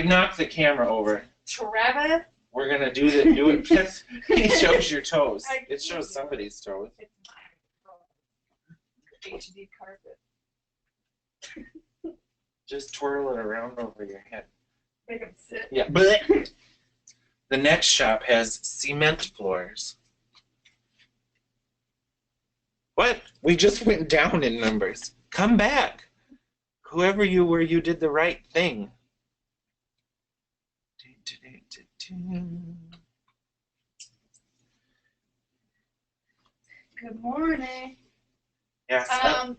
knock the camera over. Travis? We're gonna do it. It shows your toes. It shows somebody's toes. It's mine. HD carpet. Just twirl it around over your head. Make them sit. Yeah. Blech. The next shop has cement floors. What? We just went down in numbers. Come back. Whoever you were, you did the right thing. Good morning. Yes.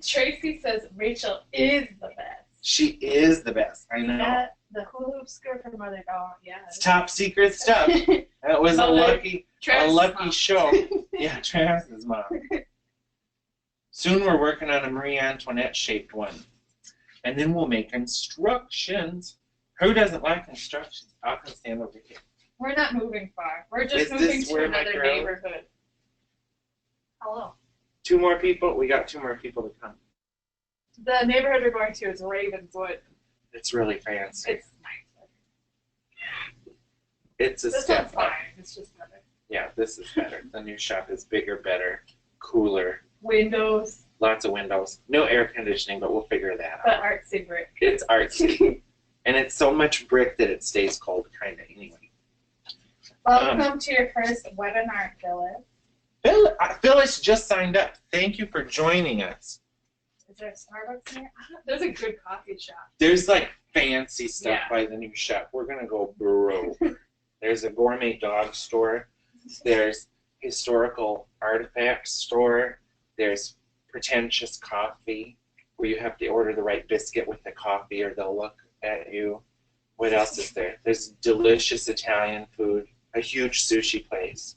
Tracy says Rachel is the best. She is the best. I know. The hula hoop skirt for Mother Dog. Yeah. It's top secret stuff. That was a lucky show. Yeah, Travis's mom. Soon we're working on a Marie Antoinette shaped one. And then we'll make instructions. Who doesn't like instructions? I'll come stand over here. We're not moving far. We're just moving to another neighborhood. Hello. 2 more people? We got 2 more people to come. The neighborhood we're going to is Ravenswood. It's really fancy. It's nice. It's a this step one's fine. up. It's just better. Yeah, this is better. The new shop is bigger, better, cooler. Windows. Lots of windows. No air conditioning, but we'll figure that out. But artsy brick. It's artsy. And it's so much brick that it stays cold, kind of, anyway. Welcome to your first webinar, Phyllis. Phyllis just signed up. Thank you for joining us. Is there a Starbucks here? There's a good coffee shop. There's like fancy stuff by the new shop. We're going to go broke. There's a gourmet dog store. There's historical artifact store. There's pretentious coffee where you have to order the right biscuit with the coffee or they'll look at you. What else is there? There's delicious Italian food. A huge sushi place.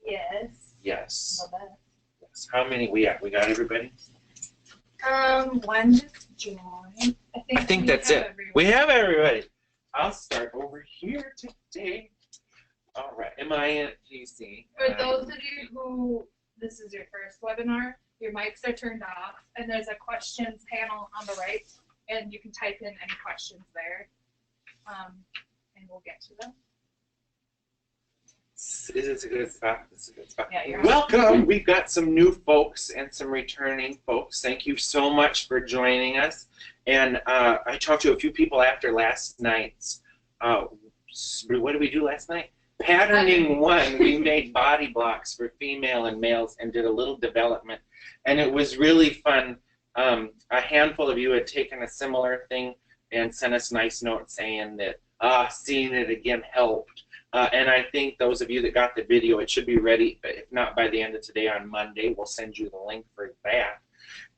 Yes. Yes. Love that. Yes. How many we got? We got everybody? One just joined. I think that's it. We have everybody. I'll start over here today. All right. Am I in PC? For those of you who this is your first webinar, your mics are turned off, and there's a questions panel on the right, and you can type in any questions there, and we'll get to them. This is a good spot. This is a good spot. Yeah, welcome. We've got some new folks and some returning folks. Thank you so much for joining us. And I talked to a few people after last night's, what did we do last night? Patterning 1. We made body blocks for female and males and did a little development. And it was really fun. A handful of you had taken a similar thing and sent us nice notes saying that seeing it again helped. And I think those of you that got the video, it should be ready, if not by the end of today, on Monday. We'll send you the link for that.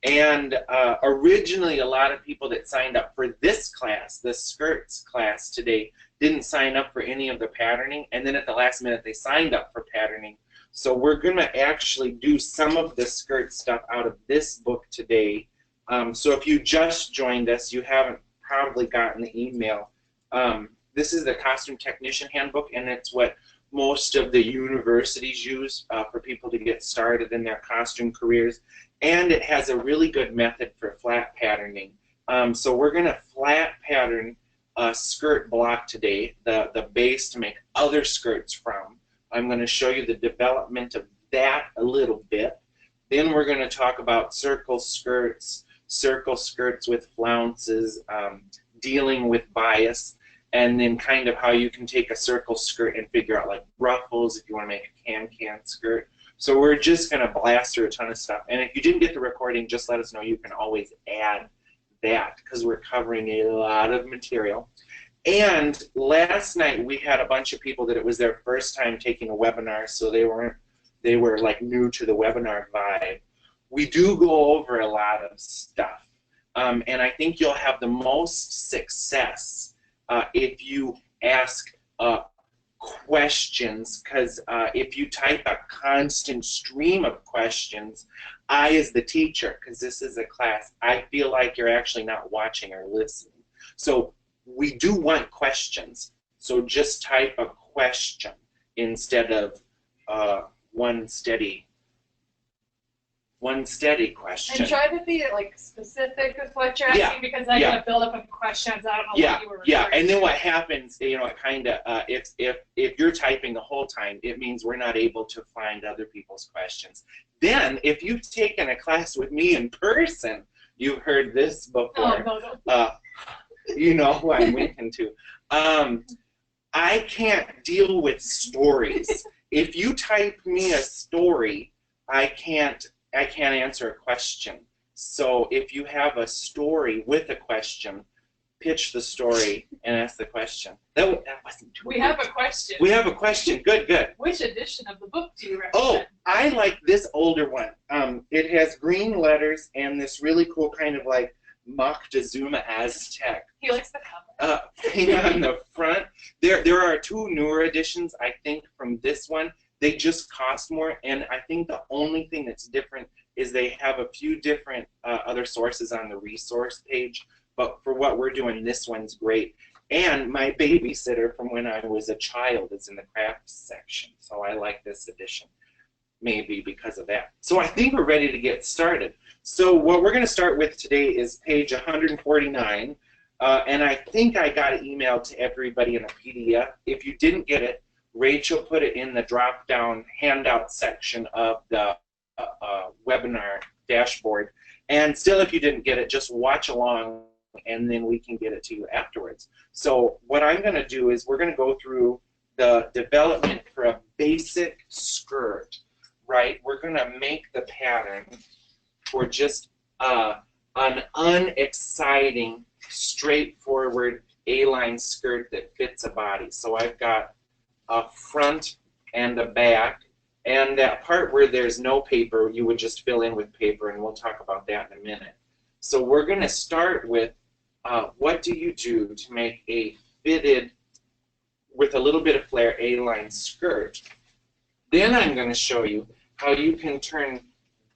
And originally, a lot of people that signed up for this class, the skirts class today, didn't sign up for any of the patterning. And then at the last minute, they signed up for patterning. So we're going to actually do some of the skirt stuff out of this book today. So if you just joined us, you haven't probably gotten the email. This is the Costume Technician Handbook, and it's what most of the universities use for people to get started in their costume careers. And it has a really good method for flat patterning. So we're going to flat pattern a skirt block today, the base to make other skirts from. I'm going to show you the development of that a little bit. Then we're going to talk about circle skirts with flounces, dealing with bias, and then kind of how you can take a circle skirt and figure out like ruffles if you want to make a can-can skirt. So we're just going to blast through a ton of stuff. And if you didn't get the recording, just let us know. You can always add that because we're covering a lot of material. And last night we had a bunch of people that it was their first time taking a webinar, so they were like new to the webinar vibe. We do go over a lot of stuff. And I think you'll have the most success if you ask questions, because if you type a constant stream of questions, I as the teacher, because this is a class, I feel like you're actually not watching or listening. So we do want questions. So just type a question instead of one steady one steady question. And try to be like specific with what you're asking, because I'm gonna build up with questions. I don't know what you were referring and then to. what happens, you know, it kind of if you're typing the whole time, it means we're not able to find other people's questions. Then, if you've taken a class with me in person, you've heard this before. Oh, no. You know who I'm winking to. I can't deal with stories. If you type me a story, I can't answer a question. So if you have a story with a question, pitch the story and ask the question. That wasn't too We have a question. We have a question. Good, good. Which edition of the book do you recommend? Oh, I like this older one. It has green letters and this really cool kind of like Moctezuma Aztec He likes the cover. thing on the front. There are two newer editions, I think, from this one. They just cost more, and I think the only thing that's different is they have a few different other sources on the resource page. But for what we're doing, this one's great. And my babysitter from when I was a child is in the crafts section, so I like this edition, maybe because of that. So I think we're ready to get started. So what we're going to start with today is page 149, and I think I got an email to everybody in a PDF. If you didn't get it, Rachel put it in the drop-down handout section of the webinar dashboard. And still, if you didn't get it, just watch along, and then we can get it to you afterwards. So what I'm going to do is we're going to go through the development for a basic skirt, right? We're going to make the pattern for just an unexciting, straightforward A-line skirt that fits a body. So I've got a front and a back, and that part where there's no paper, you would just fill in with paper, and we'll talk about that in a minute. So we're going to start with what do you do to make a fitted, with a little bit of flare, A-line skirt. Then I'm going to show you how you can turn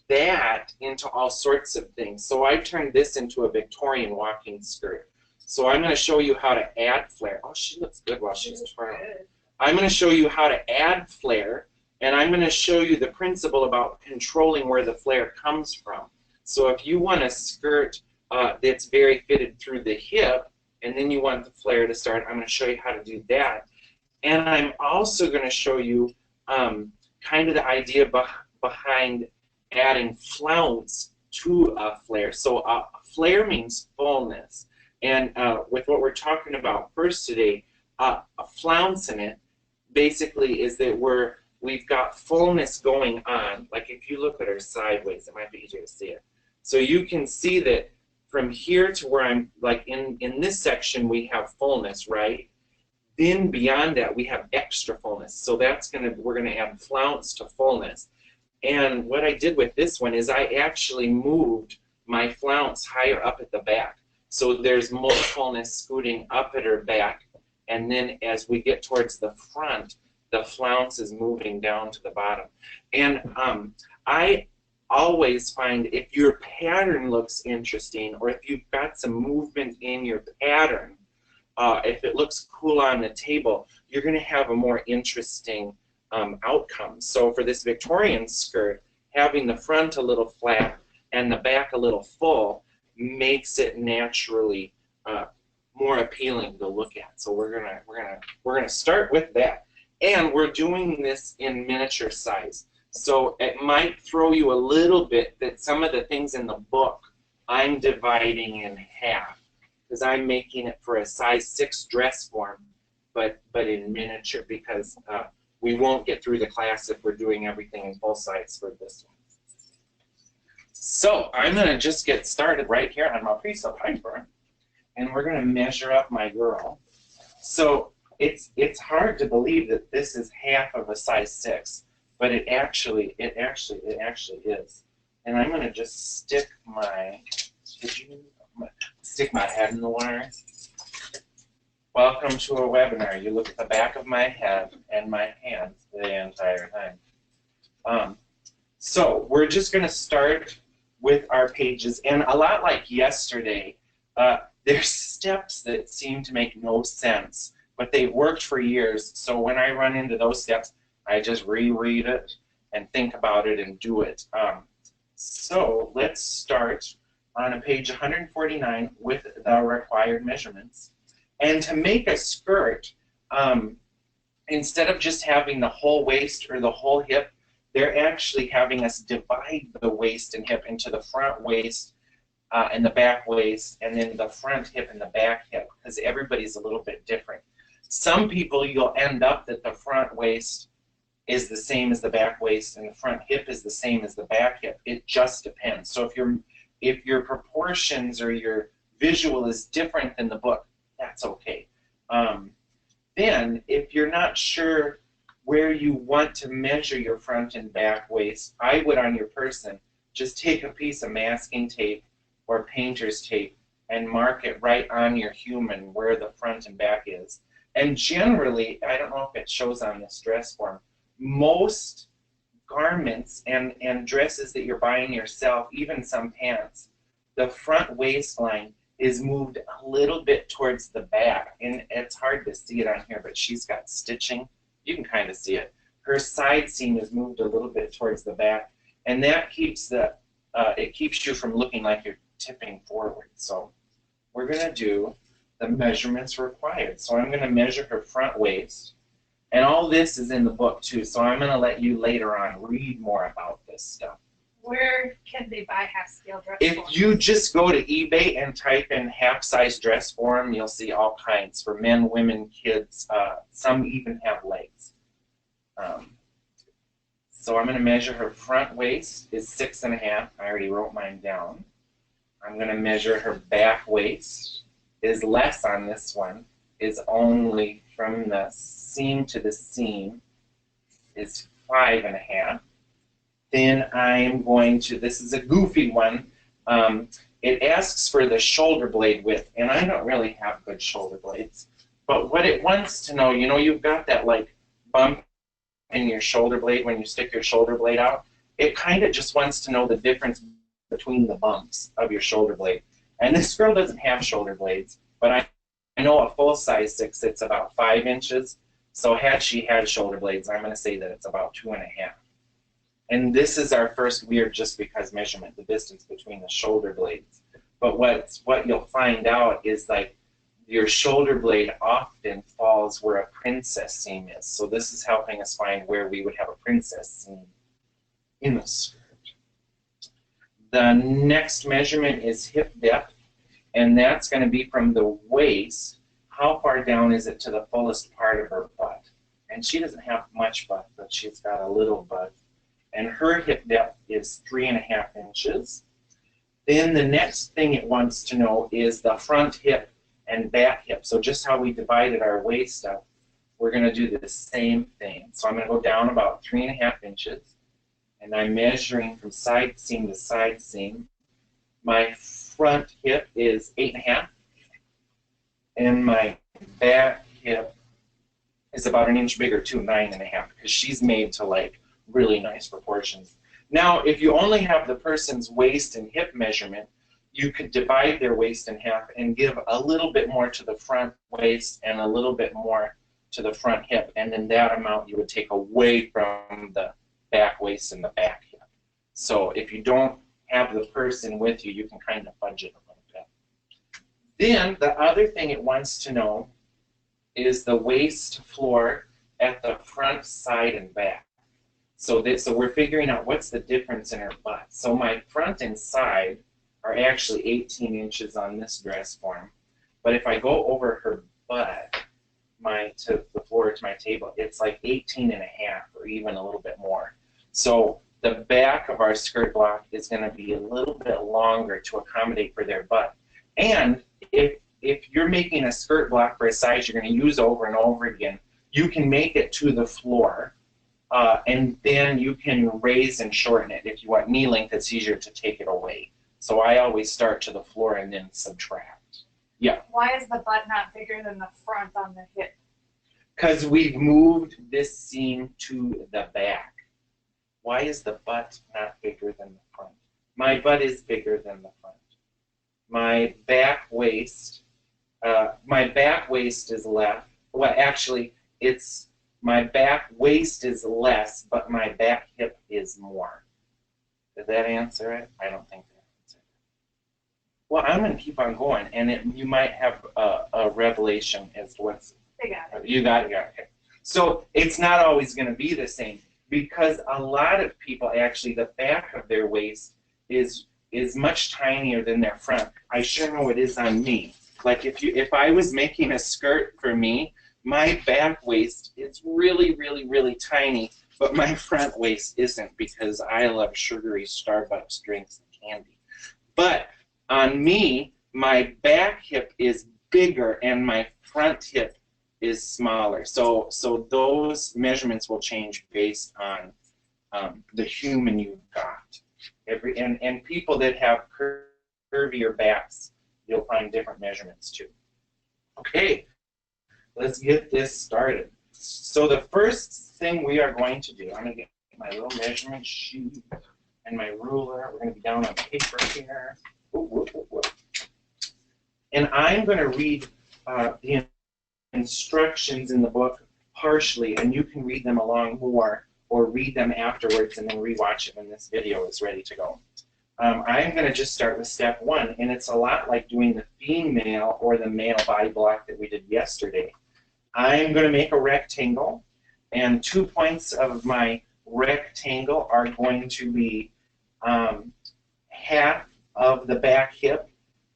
that into all sorts of things. So I turned this into a Victorian walking skirt. So I'm going to show you how to add flare. Oh, she looks good while she's twirling. I'm going to show you how to add flare, and I'm going to show you the principle about controlling where the flare comes from. So if you want a skirt that's very fitted through the hip, and then you want the flare to start, I'm going to show you how to do that. And I'm also going to show you kind of the idea behind adding flounce to a flare. So flare means fullness. And with what we're talking about first today, a flounce in it basically is that we've got fullness going on. Like if you look at her sideways, it might be easier to see it. So you can see that from here to where I'm, like in this section, we have fullness, right? Then beyond that, we have extra fullness. So we're gonna add flounce to fullness. And what I did with this one is I actually moved my flounce higher up at the back. So there's more fullness scooting up at her back. And then as we get towards the front, the flounce is moving down to the bottom. And I always find if your pattern looks interesting, or if you've got some movement in your pattern, if it looks cool on the table, you're going to have a more interesting outcome. So for this Victorian skirt, having the front a little flat and the back a little full makes it naturally more appealing to look at. So we're gonna start with that, and we're doing this in miniature size. So it might throw you a little bit that some of the things in the book I'm dividing in half, because I'm making it for a size 6 dress form, but in miniature, because we won't get through the class if we're doing everything in full size for this one. So I'm going to just get started right here on my piece of paper, and we're going to measure up my girl. So it's hard to believe that this is half of a size 6, but it actually is. And I'm going to just stick my head in the wire. Welcome to a webinar. You look at the back of my head and my hands the entire time. So we're just going to start with our pages, and a lot like yesterday, there's steps that seem to make no sense, but they've worked for years. So when I run into those steps, I just reread it and think about it and do it. So let's start on page 149 with the required measurements. And to make a skirt, instead of just having the whole waist or the whole hip, they're actually having us divide the waist and hip into the front waist and the back waist, and then the front hip and the back hip, because everybody's a little bit different. Some people, you'll end up that the front waist is the same as the back waist and the front hip is the same as the back hip. It just depends. So if your proportions or your visual is different than the book, that's okay. Then if you're not sure where you want to measure your front and back waist, I would on your person just take a piece of masking tape or painter's tape and mark it right on your human where the front and back is. And generally, I don't know if it shows on this dress form, most garments and dresses that you're buying yourself, even some pants, the front waistline is moved a little bit towards the back. And it's hard to see it on here, but she's got stitching. You can kind of see it. Her side seam is moved a little bit towards the back, and that keeps it keeps you from looking like you're tipping forward. So we're going to do the measurements required. So I'm going to measure her front waist, and all this is in the book too, so I'm going to let you later on read more about this stuff. Where can they buy half-scale dress If forms? you just go to eBay and type in half-size dress form, you'll see all kinds for men, women, kids. Some even have legs. So I'm going to measure her front waist is 6.5. I already wrote mine down. I'm going to measure her back waist is less on this one, is only from the seam to the seam is 5.5. Then I'm going to, this is a goofy one, it asks for the shoulder blade width, and I don't really have good shoulder blades. But what it wants to know, you know, you've got that like bump in your shoulder blade when you stick your shoulder blade out. It kind of just wants to know the difference between the bumps of your shoulder blade. And this girl doesn't have shoulder blades, but I know a full-size 6, it's about 5 inches. So had she had shoulder blades, I'm going to say that it's about 2.5. And this is our first weird just because measurement, the distance between the shoulder blades. But what you'll find out is like your shoulder blade often falls where a princess seam is. So this is helping us find where we would have a princess seam in the skirt. The next measurement is hip depth, and that's going to be from the waist. How far down is it to the fullest part of her butt? And she doesn't have much butt, but she's got a little butt. And her hip depth is 3.5 inches. Then the next thing it wants to know is the front hip and back hip. So just how we divided our waist up, we're going to do the same thing. So I'm going to go down about 3.5 inches, and I'm measuring from side seam to side seam. My front hip is 8.5, and my back hip is about an inch bigger too, 9.5, because she's made to like really nice proportions. Now, if you only have the person's waist and hip measurement, you could divide their waist in half and give a little bit more to the front waist and a little bit more to the front hip, and then that amount you would take away from the back waist and the back hip. So if you don't have the person with you, you can kind of fudge it a little bit. Then the other thing it wants to know is the waist floor at the front, side, and back. So we're figuring out what's the difference in her butt. So my front and side are actually 18 inches on this dress form. But if I go over her butt, to the floor to my table, it's like 18.5 or even a little bit more. So the back of our skirt block is going to be a little bit longer to accommodate for their butt. And if you're making a skirt block for a size you're going to use over and over again, you can make it to the floor. And then you can raise and shorten it. If you want knee length, it's easier to take it away. So I always start to the floor and then subtract. Yeah. Why is the butt not bigger than the front on the hip? Because we've moved this seam to the back. Why is the butt not bigger than the front? My butt is bigger than the front. My back waist is left. Well, actually, my back waist is less, but my back hip is more. Did that answer it? I don't think that answered it. Well, I'm going to keep on going, and you might have a revelation as to what's. I got it. You got it. Okay. So it's not always going to be the same because a lot of people actually the back of their waist is much tinier than their front. I sure know it is on me. Like if I was making a skirt for me, my back waist is really, really, really tiny, but my front waist isn't because I love sugary Starbucks drinks and candy. But on me, my back hip is bigger and my front hip is smaller. So those measurements will change based on the human you've got. And people that have curvier backs, you'll find different measurements too. Okay, let's get this started. So the first thing we are going to do, I'm going to get my little measurement sheet and my ruler. We're going to be down on paper here. And I'm going to read the instructions in the book partially, and you can read them along more or read them afterwards and then rewatch it when this video is ready to go. I'm going to just start with step 1, and it's a lot like doing the female or the male body block that we did yesterday. I'm going to make a rectangle, and 2 points of my rectangle are going to be half of the back hip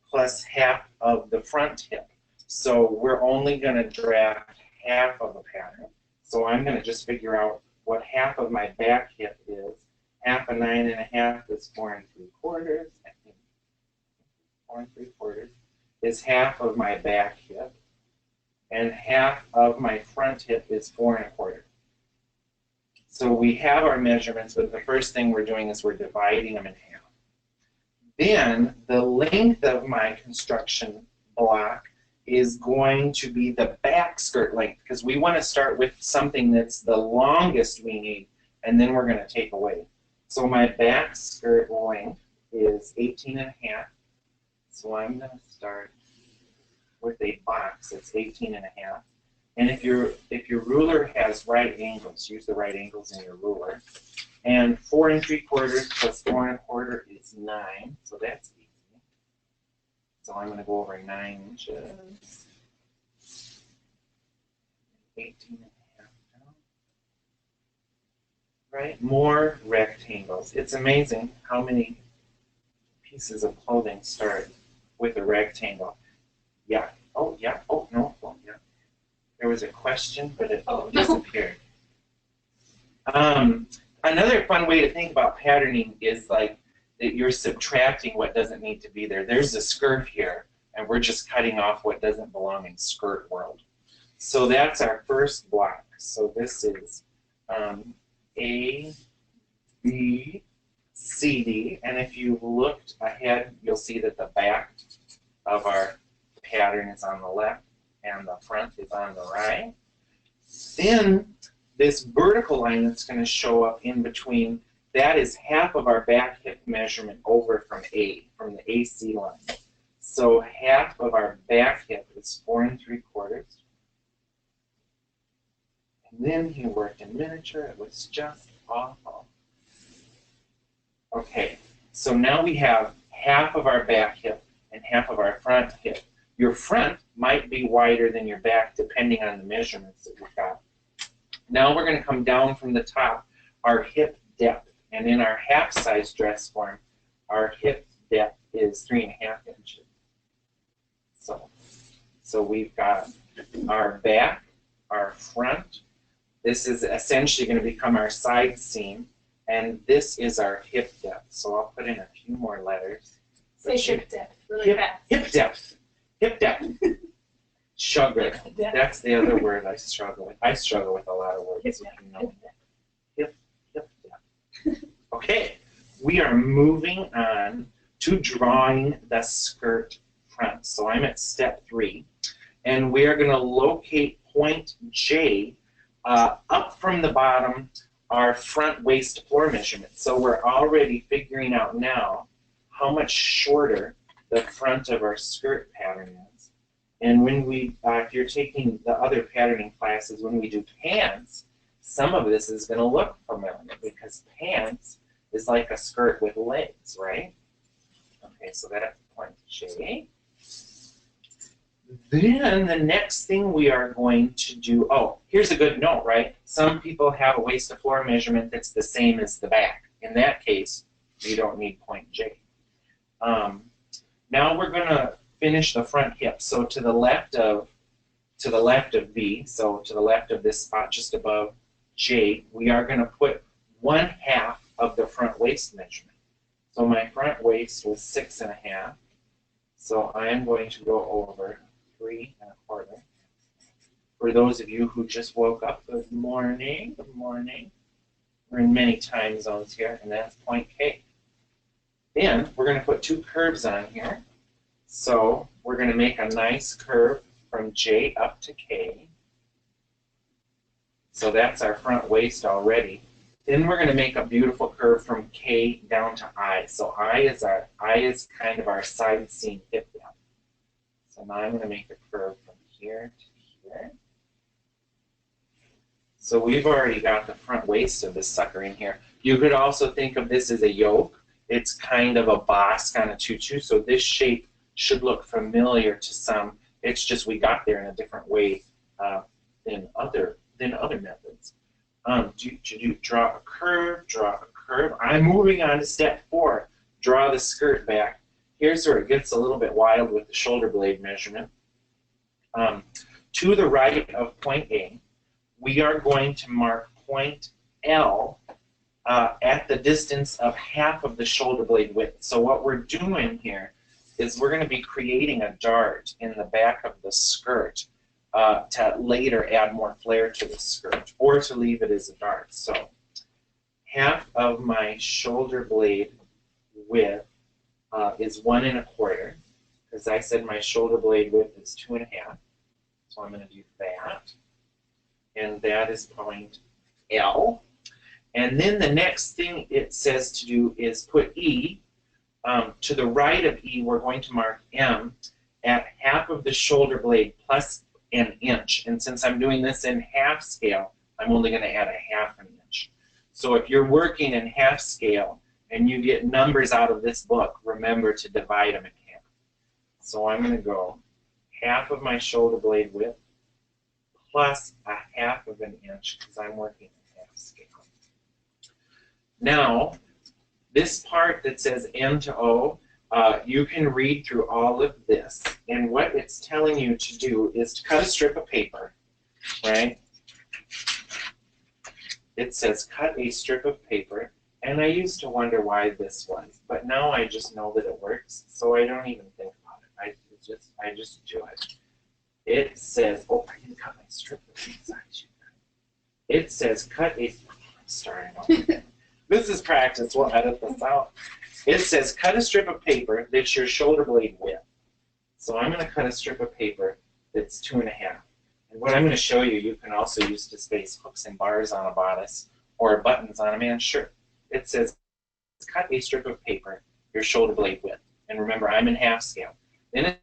plus half of the front hip. So we're only going to draft half of a pattern. So I'm going to just figure out what half of my back hip is. Half of 9 1/2 is 4 3/4. I think 4 3/4 is half of my back hip, and half of my front hip is 4 1/4. So we have our measurements, but the first thing we're doing is we're dividing them in half. Then the length of my construction block is going to be the back skirt length, because we want to start with something that's the longest we need, and then we're going to take away. So my back skirt length is 18 1/2. So I'm going to start with a box that's 18 1/2. And if your ruler has right angles, use the right angles in your ruler. And 4 3/4 plus 4 1/4 is 9. So that's easy. So I'm going to go over 9 inches. 18 1/2. Right? More rectangles. It's amazing how many pieces of clothing start with a rectangle. Yeah. Oh, yeah. Oh, no. Oh, yeah. There was a question, but it disappeared. Another fun way to think about patterning is like that you're subtracting what doesn't need to be there. There's a skirt here, and we're just cutting off what doesn't belong in skirt world. So that's our first block. So this is A, B, C, D, and if you looked ahead, you'll see that the back of our pattern is on the left and the front is on the right. Then this vertical line that's going to show up in between, that is half of our back hip measurement over from the AC line. So half of our back hip is 4 3/4. And then he worked in miniature. It was just awful. Okay, so now we have half of our back hip and half of our front hip. Your front might be wider than your back depending on the measurements that you've got. Now we're going to come down from the top, our hip depth. And in our half-size dress form, our hip depth is 3 1/2 inches. So we've got our back, our front. This is essentially going to become our side seam, and this is our hip depth. So I'll put in a few more letters. Say hip depth really fast. Hip depth. Hip depth. Sugar. That's the other word I struggle with. I struggle with a lot of words. Hip If depth. you know. Hip depth. Okay, we are moving on to drawing the skirt front. So I'm at step 3, and we are going to locate point J up from the bottom, our front waist floor measurement. So we're already figuring out now how much shorter the front of our skirt pattern is. And when we, if you're taking the other patterning classes, when we do pants, some of this is going to look familiar because pants is like a skirt with legs, right? Okay, so that's point J. Then the next thing we are going to do, oh, here's a good note, right? Some people have a waist to floor measurement that's the same as the back. In that case, you don't need point J. Now we're going to finish the front hip. So to the left of B, so to the left of this spot just above J, we are going to put 1/2 of the front waist measurement. So my front waist was 6 1/2. So I am going to go over 3 1/4. For those of you who just woke up, good morning, good morning. We're in many time zones here, and that's point K. Then we're going to put 2 curves on here. So we're going to make a nice curve from J up to K. So that's our front waist already. Then we're going to make a beautiful curve from K down to I. So I is kind of our side seam hip depth. So now I'm going to make a curve from here to here. So we've already got the front waist of this sucker in here. You could also think of this as a yoke. It's kind of a boss kind of tutu. So this shape should look familiar to some. It's just we got there in a different way than other methods. Draw a curve, draw a curve. I'm moving on to step 4. Draw the skirt back. Here's where it gets a little bit wild with the shoulder blade measurement. To the right of point A, we are going to mark point L at the distance of 1/2 of the shoulder blade width. So what we're doing here is we're going to be creating a dart in the back of the skirt to later add more flare to the skirt, or to leave it as a dart. So 1/2 of my shoulder blade width is 1 1/4, because I said my shoulder blade width is 2 1/2. So I'm going to do that. And that is point L. And then the next thing it says to do is put E. To the right of E, we're going to mark M at 1/2 of the shoulder blade plus 1 inch. And since I'm doing this in half scale, I'm only going to add a 1/2 inch. So if you're working in half scale and you get numbers out of this book, remember to divide them in half. So I'm going to go 1/2 of my shoulder blade width plus a 1/2 of an inch, because I'm working in half scale. Now, this part that says N to O, you can read through all of this. And what it's telling you to do is to cut a strip of paper, right? It says cut a strip of paper. And I used to wonder why this was, but now I just know that it works, so I don't even think about it. I just do it. It says, oh, I didn't cut my strip of inside. It says cut a, starting over. This is practice, we'll edit this out. It says cut a strip of paper that's your shoulder blade width. So I'm going to cut a strip of paper that's 2 1/2. And what I'm going to show you, you can also use to space hooks and bars on a bodice or buttons on a man's shirt. It says cut a strip of paper your shoulder blade width. And remember, I'm in half scale. Then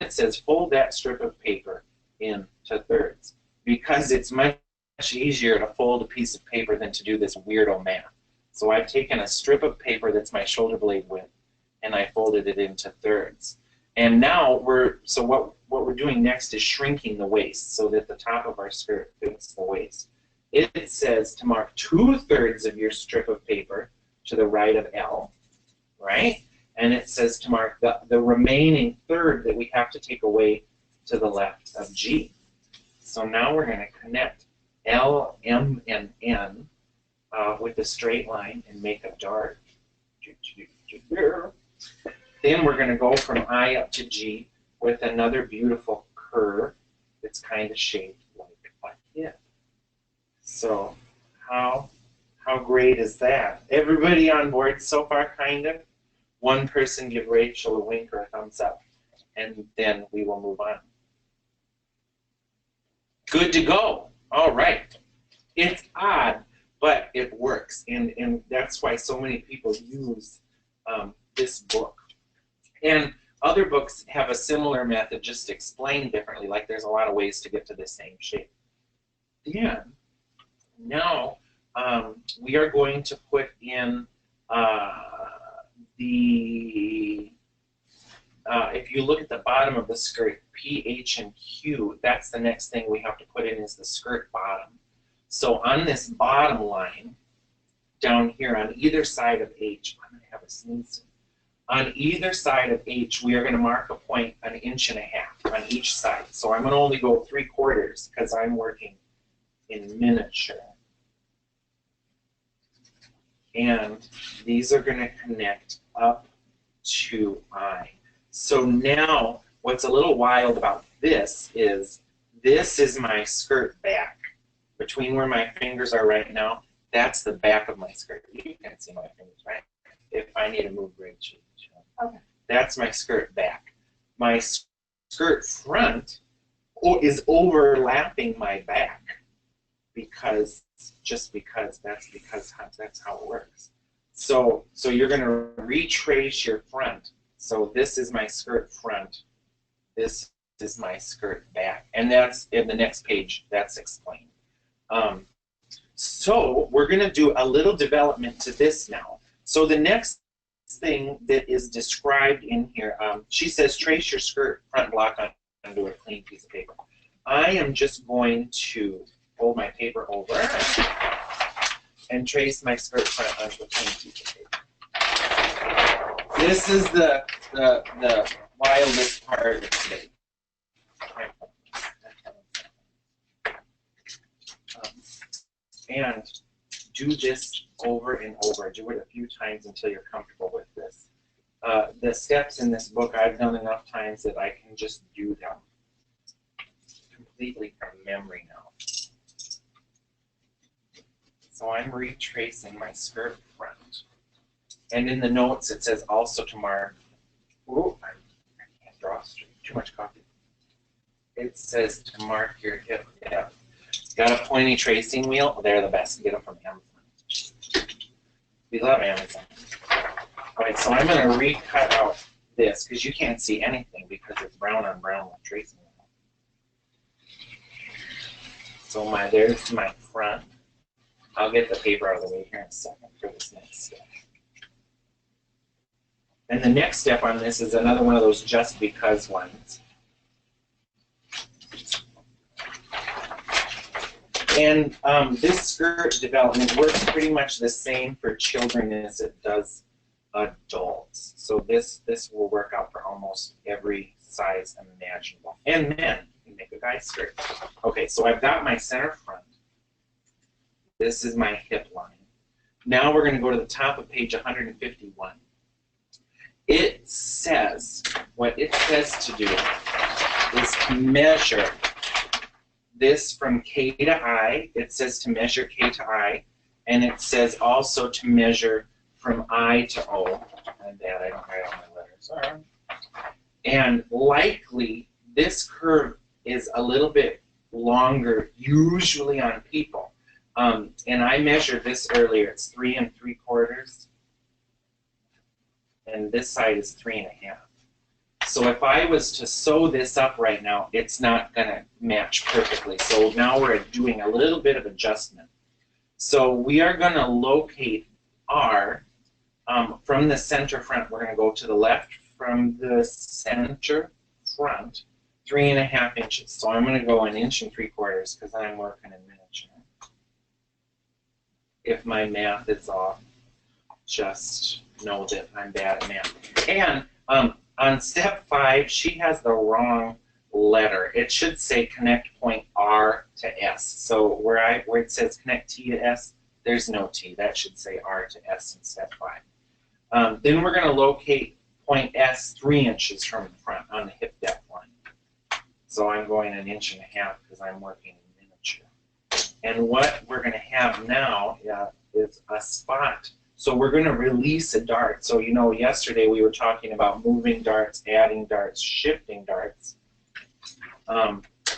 it says fold that strip of paper into thirds, because it's much easier to fold a piece of paper than to do this weirdo math. So I've taken a strip of paper that's my shoulder blade width, and I folded it into thirds. And now what we're doing next is shrinking the waist so that the top of our skirt fits the waist. It says to mark 2/3 of your strip of paper to the right of L, right? And it says to mark the remaining third that we have to take away to the left of G. So now we're going to connect L, M, and N with a straight line and make a dart. Then we're going to go from I up to G with another beautiful curve that's kind of shaped like a hip. So how great is that? Everybody on board so far, kind of? One person give Rachel a wink or a thumbs up, and then we will move on. Good to go. All right. It's odd, but it works, and that's why so many people use this book. And other books have a similar method, just explained differently, like there's a lot of ways to get to the same shape. Then, now we are going to put in If you look at the bottom of the skirt, P, H, and Q, that's the next thing we have to put in is the skirt bottom. So on this bottom line, down here on either side of H, I'm going to have a sneeze. On either side of H, we are going to mark a point 1.5 inches on each side. So I'm going to only go 3/4 because I'm working in miniature. And these are going to connect up to I. So now, what's a little wild about this is my skirt back. Between where my fingers are right now, that's the back of my skirt. You can't see my fingers, right? If I need to move right, okay. That's my skirt back. My skirt front is overlapping my back that's how it works. So you're going to retrace your front. So this is my skirt front. This is my skirt back. And that's in the next page, that's explained. So we're going to do a little development to this now. So the next thing that is described in here, she says trace your skirt front block onto a clean piece of paper. I am just going to fold my paper over and trace my skirt front onto a clean piece of paper. This is the wildest part of today. And do this over and over. Do it a few times until you're comfortable with this. The steps in this book, I've done enough times that I can just do them completely from memory now. So I'm retracing my skirt front. And in the notes, it says also to mark, ooh, I can't draw straight, too much coffee. It says to mark your hip depth. Got a pointy tracing wheel? Well, they're the best. Get them from Amazon. We love Amazon. All right, so I'm going to recut out this because you can't see anything because it's brown on brown with tracing wheel. So there's my front. I'll get the paper out of the way here in a second for this next step. And the next step on this is another one of those just because ones. And this skirt development works pretty much the same for children as it does adults. So this will work out for almost every size imaginable. And men, you can make a guy's skirt. Okay, so I've got my center front. This is my hip line. Now we're going to go to the top of page 151. It says, what it says to do is to measure this from K to I. It says to measure K to I, and it says also to measure from I to O. And that I don't write all my letters. Sorry. And likely this curve is a little bit longer, usually on people. And I measured this earlier. It's 3 3/4, and this side is 3 1/2. So if I was to sew this up right now, it's not going to match perfectly. So now we're doing a little bit of adjustment. So we are going to locate R from the center front. We're going to go to the left from the center front, 3 1/2 inches. So I'm going to go 1 3/4 because I'm working in miniature. If my math is off, just know that I'm bad at math. And on step 5, she has the wrong letter. It should say connect point R to S. So where it says connect T to S, there's no T. That should say R to S in step 5. Then we're going to locate point S 3 inches from the front on the hip depth line. So I'm going 1 1/2 inches because I'm working in miniature. And what we're going to have now is a spot. So we're going to release a dart. So you know, yesterday we were talking about moving darts, adding darts, shifting darts.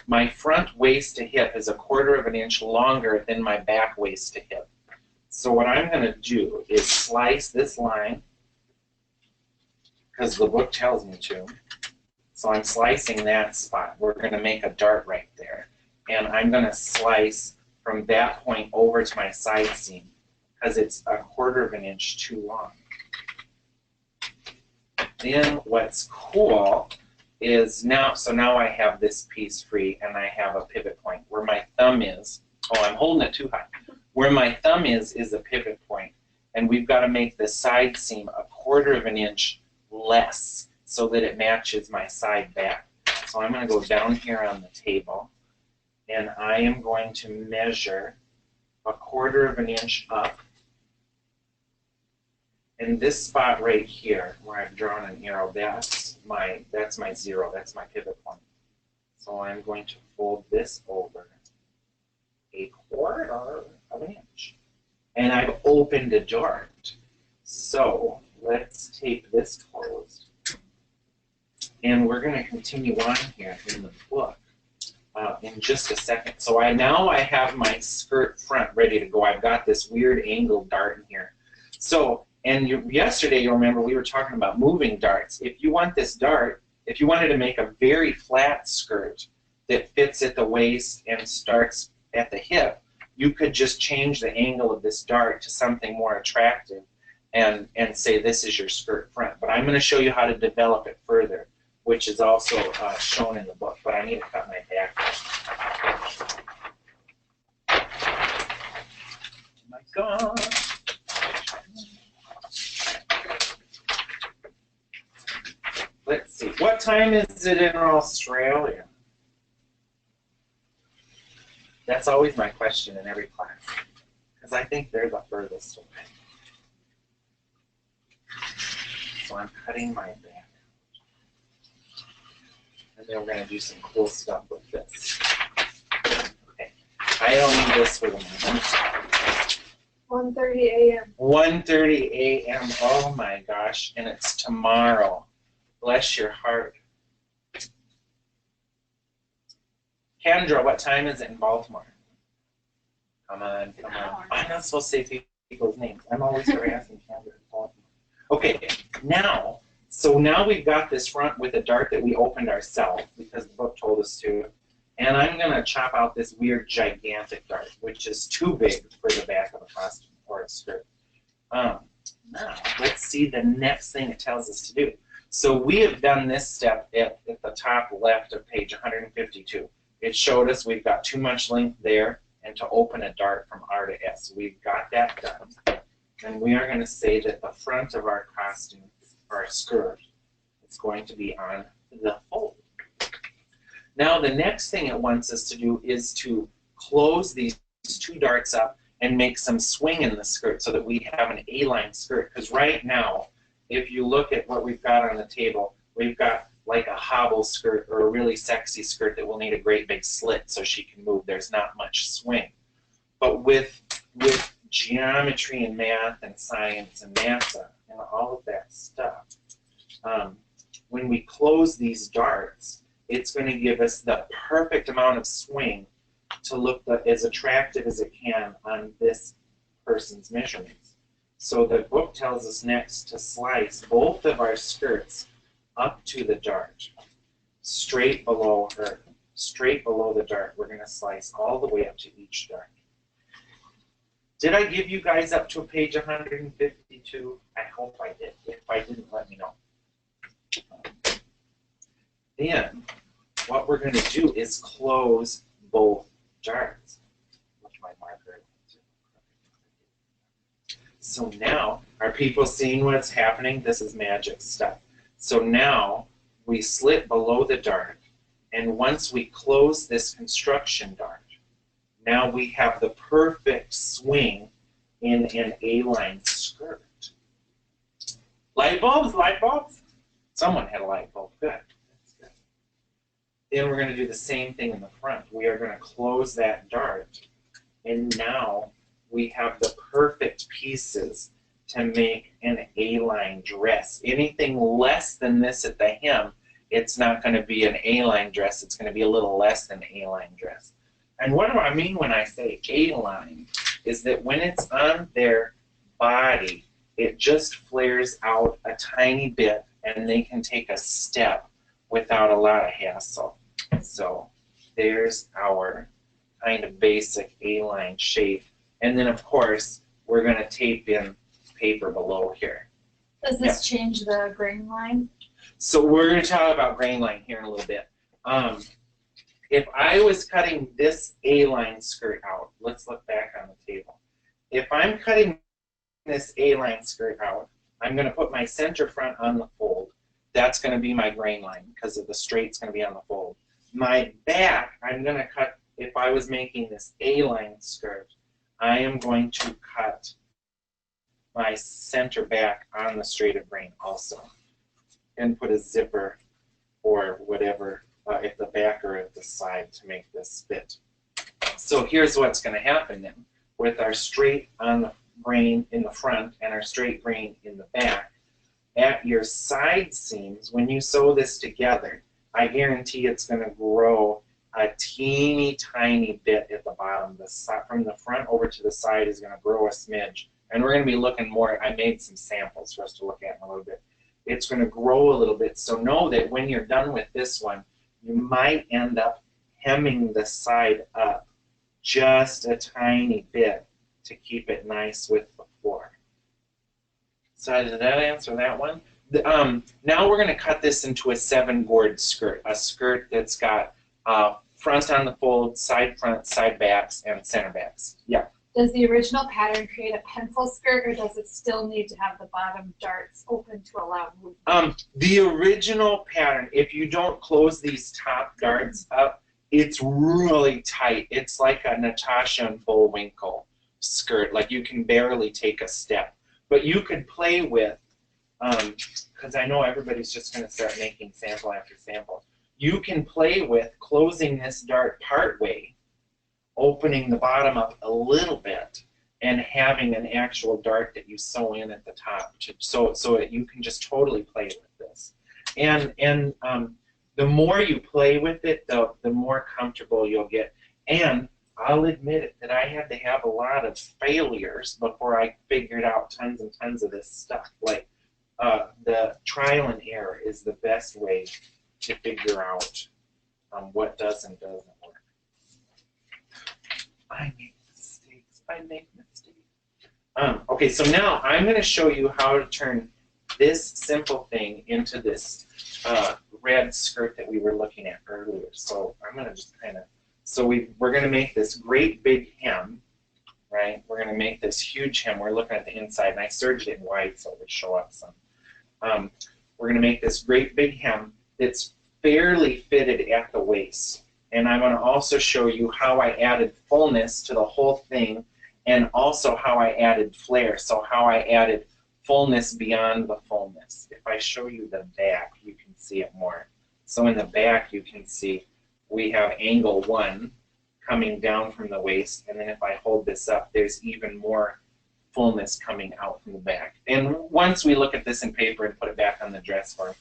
My front waist to hip is 1/4 inch longer than my back waist to hip. So what I'm going to do is slice this line, because the book tells me to. So I'm slicing that spot. We're going to make a dart right there. And I'm going to slice from that point over to my side seam, because it's 1/4 of an inch too long. Then what's cool is now, so now I have this piece free and I have a pivot point where my thumb is. Oh, I'm holding it too high. Where my thumb is a pivot point, and we've got to make the side seam 1/4 of an inch less so that it matches my side back. So I'm going to go down here on the table, and I am going to measure 1/4 of an inch up. And this spot right here, where I've drawn an arrow, that's my zero, that's my pivot point. So I'm going to fold this over 1/4 of an inch. And I've opened a dart. So let's tape this closed. And we're going to continue on here in the book in just a second. So now I have my skirt front ready to go. I've got this weird angled dart in here. So, and yesterday, you'll remember, we were talking about moving darts. If you want this dart, if you wanted to make a very flat skirt that fits at the waist and starts at the hip, you could just change the angle of this dart to something more attractive and say this is your skirt front. But I'm going to show you how to develop it further, which is also shown in the book. But I need to cut my back. Oh my God. Let's see. What time is it in Australia? That's always my question in every class, because I think they're the furthest away. So I'm cutting my back. And then we're going to do some cool stuff with this. Okay. I don't need this for the moment. 1:30 a.m. 1:30 a.m. Oh my gosh. And it's tomorrow. Bless your heart. Kendra, what time is it in Baltimore? Come on, come on. I'm not supposed to say people's names. I'm always harassing Kendra in Baltimore. Okay, now, so now we've got this front with a dart that we opened ourselves because the book told us to. And I'm going to chop out this weird gigantic dart, which is too big for the back of a costume or a skirt. Now, let's see the next thing it tells us to do. So we have done this step at the top left of page 152. It showed us we've got too much length there and to open a dart from R to S. We've got that done. And we are going to say that the front of our costume, or our skirt, is going to be on the fold. Now the next thing it wants us to do is to close these two darts up and make some swing in the skirt so that we have an A-line skirt. Because right now, if you look at what we've got on the table, we've got like a hobble skirt or a really sexy skirt that will need a great big slit so she can move. There's not much swing. But with geometry and math and science and NASA and all of that stuff, when we close these darts, it's going to give us the perfect amount of swing to look as attractive as it can on this person's measurements. So the book tells us next to slice both of our skirts up to the dart, straight below her, straight below the dart. We're going to slice all the way up to each dart. Did I give you guys up to page 152? I hope I did. If I didn't, let me know. Then what we're going to do is close both darts with my marker. So now, are people seeing what's happening? This is magic stuff. So now we slit below the dart, and once we close this construction dart, now we have the perfect swing in an A-line skirt. Light bulbs, light bulbs. Someone had a light bulb. Good. That's good. Then we're going to do the same thing in the front. We are going to close that dart, and now we have the perfect pieces to make an A-line dress. Anything less than this at the hem, it's not going to be an A-line dress. It's going to be a little less than an A-line dress. And what do I mean when I say A-line is that when it's on their body, it just flares out a tiny bit, and they can take a step without a lot of hassle. So there's our kind of basic A-line shape. And then, of course, we're going to tape in paper below here. Does this change the grain line? So we're going to talk about Grainline here in a little bit. If I was cutting this A-line skirt out, let's look back on the table. If I'm cutting this A-line skirt out, I'm going to put my center front on the fold. That's going to be my grain line because of the straight's going to be on the fold. My back, I'm going to cut, if I was making this A-line skirt, I am going to cut my center back on the straight of grain also. And put a zipper or whatever at the back or at the side to make this fit. So here's what's going to happen then. With our straight on the grain in the front and our straight grain in the back, at your side seams, when you sew this together, I guarantee it's going to grow a teeny tiny bit at the bottom. From the front over to the side is going to grow a smidge. And we're going to be looking more, I made some samples for us to look at in a little bit. It's going to grow a little bit. So know that when you're done with this one, you might end up hemming the side up just a tiny bit to keep it nice with the floor. So did that answer that one? Now we're going to cut this into a 7 gored skirt, a skirt that's got front on the fold, side front, side backs, and center backs. Yeah. Does the original pattern create a pencil skirt, or does it still need to have the bottom darts open to allow movement? The original pattern, if you don't close these top darts up, it's really tight. It's like a Natasha and Bullwinkle skirt. Like you can barely take a step. But you could play with, because I know everybody's just going to start making sample after sample. You can play with closing this dart part way, opening the bottom up a little bit, and having an actual dart that you sew in at the top, so that you can just totally play with this. And the more you play with it, the more comfortable you'll get. And I'll admit it that I had to have a lot of failures before I figured out tons and tons of this stuff. Like the trial and error is the best way to figure out what does and doesn't work. I make mistakes. I make mistakes. Okay, so now I'm going to show you how to turn this simple thing into this red skirt that we were looking at earlier. So I'm going to just kind of, we're going to make this great big hem, right? We're going to make this huge hem. We're looking at the inside, and I serged it in white so it would show up some. We're going to make this great big hem that's fairly fitted at the waist. And I'm going to also show you how I added fullness to the whole thing, and also how I added flare, so how I added fullness beyond the fullness. If I show you the back, you can see it more. So in the back, you can see we have angle 1 coming down from the waist, and then if I hold this up, there's even more fullness coming out from the back. And once we look at this in paper and put it back on the dress form,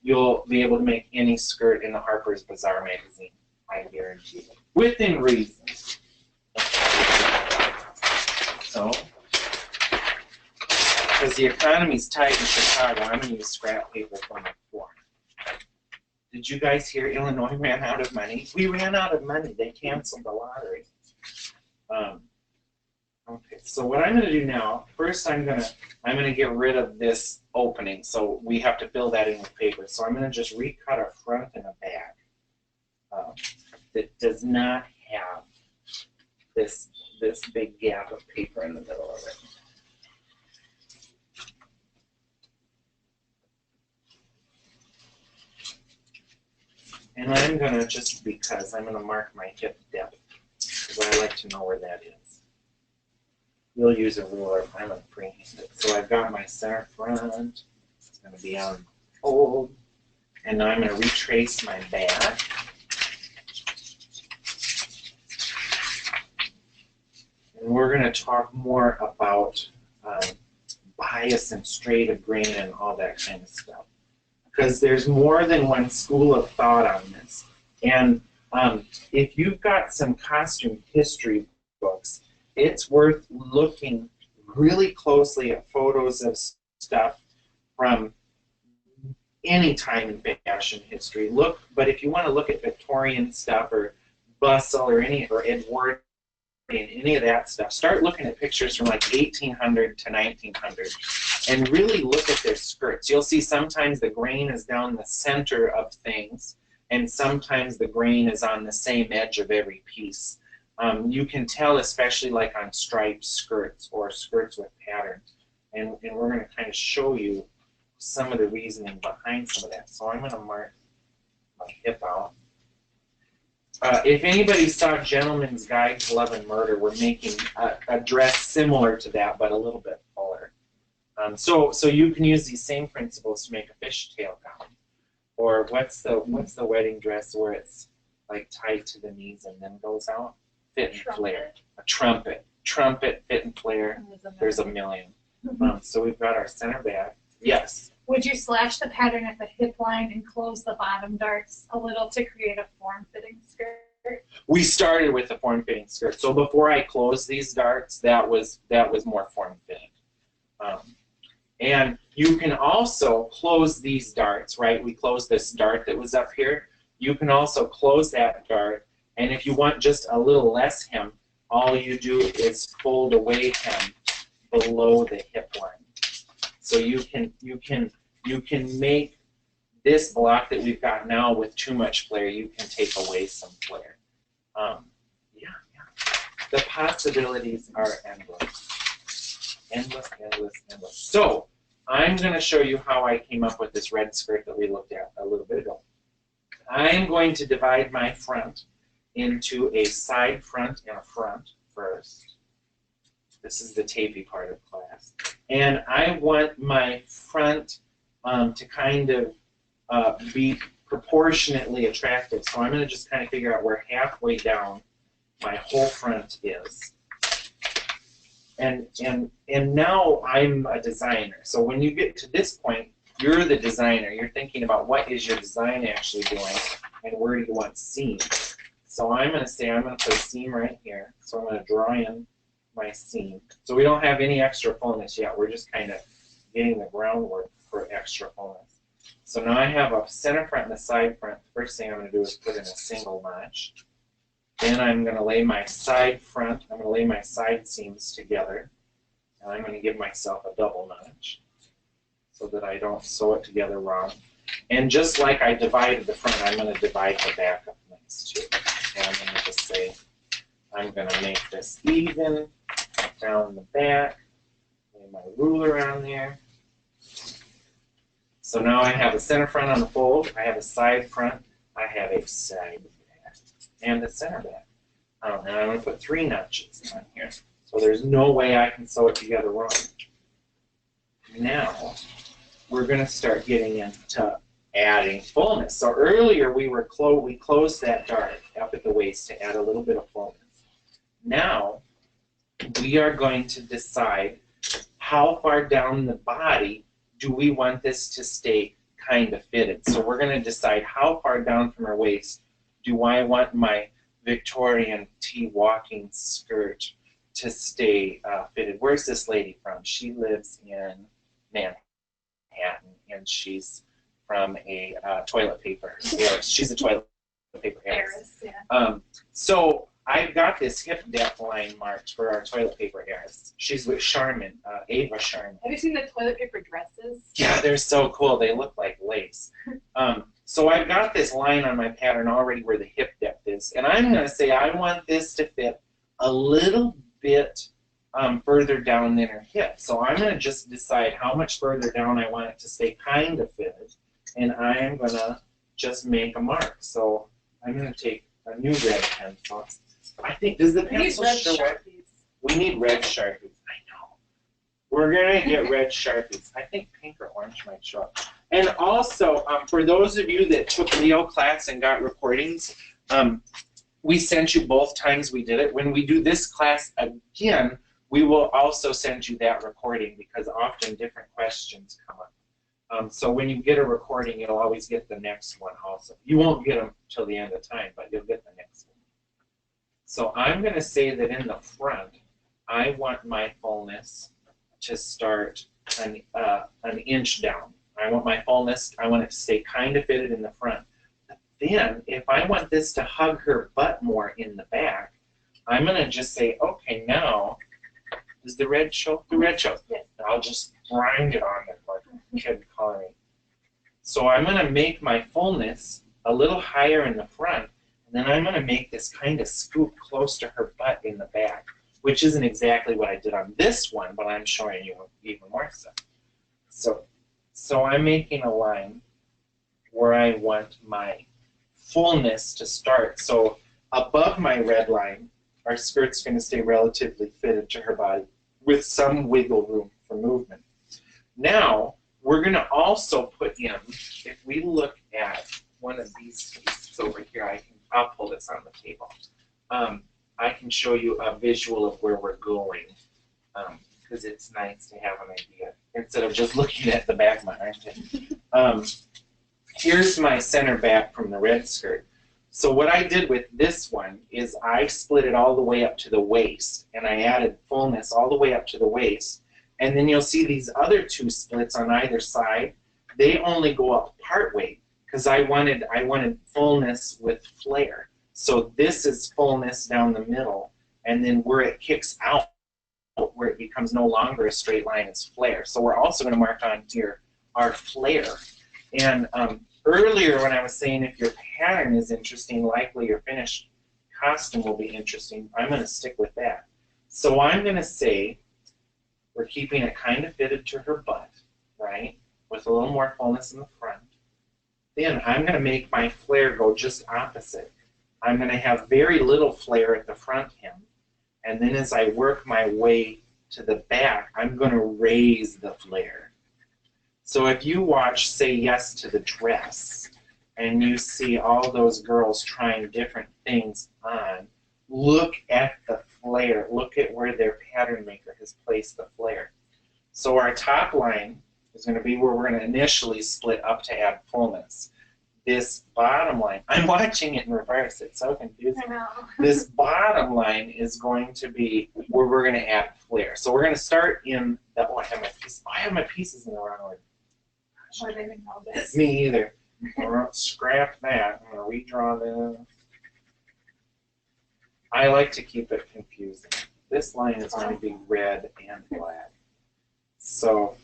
you'll be able to make any skirt in the Harper's Bazaar magazine. I guarantee it. Within reason. So, because the economy's tight in Chicago, I'm going to use scrap paper from the floor. Did you guys hear Illinois ran out of money? We ran out of money. They canceled the lottery. Okay, so what I'm going to do now, first I'm going to get rid of this opening. So we have to fill that in with paper. So I'm going to just recut a front and a back. That does not have this big gap of paper in the middle of it. And I'm going to, just because, I'm going to mark my hip depth, because I like to know where that is. We'll use a ruler. I'm going to freehand it. So I've got my center front. It's going to be on the fold. And now I'm going to retrace my back. And we're going to talk more about bias and straight of grain and all that kind of stuff. Because there's more than one school of thought on this. And if you've got some costume history books, it's worth looking really closely at photos of stuff from any time in fashion history. But if you want to look at Victorian stuff or Bustle or Edwardian and any of that stuff, start looking at pictures from like 1800 to 1900 and really look at their skirts. You'll see sometimes the grain is down the center of things, and sometimes the grain is on the same edge of every piece. You can tell, especially like on striped skirts or skirts with pattern. And we're going to kind of show you some of the reasoning behind some of that. So I'm going to mark my hip out. If anybody saw Gentleman's Guide to Love and Murder, we're making a dress similar to that, but a little bit fuller. So you can use these same principles to make a fishtail gown. Or what's the wedding dress where it's like tied to the knees and then goes out? Fit and flare. A trumpet. Trumpet, fit and flare. There's a million. So we've got our center back. Yes. Would you slash the pattern at the hip line and close the bottom darts a little to create a form-fitting skirt? We started with a form-fitting skirt. So before I closed these darts, that was more form-fitting. And you can also close these darts, right? We closed this dart that was up here. You can also close that dart, and if you want just a little less hem, all you do is fold away hem below the hip line. So you can make this block that we've got now with too much flare, you can take away some flare. Yeah. The possibilities are endless. Endless. So I'm going to show you how I came up with this red skirt that we looked at a little bit ago. I'm going to divide my front into a side front and a front first. This is the tapey part of class. And I want my front to kind of be proportionately attractive. So I'm going to just kind of figure out where halfway down my whole front is. And now I'm a designer. So when you get to this point, you're the designer. You're thinking about what is your design actually doing and where do you want seam. So I'm going to say I'm going to put a seam right here. So I'm going to draw in my seam. So we don't have any extra fullness yet. We're just kind of getting the groundwork for extra fullness. So now I have a center front and a side front. The first thing I'm going to do is put in a single notch. Then I'm going to lay my side front, I'm going to lay my side seams together, and I'm going to give myself a double notch so that I don't sew it together wrong. And just like I divided the front, I'm going to divide the back up nice too. And I'm going to just say, I'm going to make this even down the back, lay my ruler on there. So now I have a center front on the fold, I have a side front, I have a side back, and a center back. And I'm going to put 3 notches on here. So there's no way I can sew it together wrong. Now, we're going to start getting into adding fullness. So earlier we closed that dart up at the waist to add a little bit of fullness. Now, we are going to decide how far down the body do we want this to stay kind of fitted. So we're going to decide how far down from our waist do I want my Victorian tea walking skirt to stay fitted. Where's this lady from? She lives in Manhattan, and she's from a toilet paper heiress. She's a toilet paper heiress. Yeah. So I've got this hip depth line marked for our toilet paper heiress. She's with Charmin, Ava Charmin. Have you seen the toilet paper dresses? Yeah, they're so cool. They look like lace. So I've got this line on my pattern already where the hip depth is. And I'm going to say I want this to fit a little bit further down than her hip. So I'm going to just decide how much further down I want it to stay kind of fitted. And I am going to just make a mark. So I'm going to take a new red pencil. I think, does the pencil show up? We need red Sharpies. I know. We're going to get red Sharpies. I think pink or orange might show up. And also, for those of you that took Leo class and got recordings, we sent you both times we did it. When we do this class again, we will also send you that recording because often different questions come up. So when you get a recording, you'll always get the next one also. You won't get them till the end of time, but you'll get the next one. So I'm going to say that in the front, I want my fullness to start an inch down. I want my fullness, I want it to stay kind of fitted in the front. But then, if I want this to hug her butt more in the back, I'm going to just say, okay, now, does the red show? The red shows. Yes. I'll just grind it on there like a kid coloring. So I'm going to make my fullness a little higher in the front, and then I'm going to make this kind of scoop close to her butt in the back, which isn't exactly what I did on this one, but I'm showing you even more so. So I'm making a line where I want my fullness to start. So above my red line, our skirt's going to stay relatively fitted to her body with some wiggle room for movement. Now, we're going to also put in, if we look at one of these pieces over here, I'll pull this on the table. I can show you a visual of where we're going, because it's nice to have an idea instead of just looking at the back of my armpit. Here's my center back from the red skirt. So what I did with this one is I split it all the way up to the waist, and I added fullness all the way up to the waist. And then you'll see these other two splits on either side. They only go up part way because I wanted fullness with flare. So this is fullness down the middle, and then where it kicks out, where it becomes no longer a straight line, is flare. So we're also going to mark on here our flare. And earlier when I was saying if your pattern is interesting, likely your finished costume will be interesting. I'm going to stick with that. So I'm going to say we're keeping it kind of fitted to her butt, right, with a little more fullness in the front. Then I'm going to make my flare go just opposite. I'm going to have very little flare at the front hem. And then as I work my way to the back, I'm going to raise the flare. So if you watch Say Yes to the Dress, and you see all those girls trying different things on, look at the flare. Look at where their pattern maker has placed the flare. So our top line is going to be where we're going to initially split up to add fullness. This bottom line, I'm watching it in reverse, it's so confusing. I know. This bottom line is going to be where we're going to add flare. So we're going to start in the, oh, I have my pieces in the wrong order. I didn't even know this. Me either. Scrap that. I'm going to redraw this. I like to keep it confusing. This line is going to be red and black. So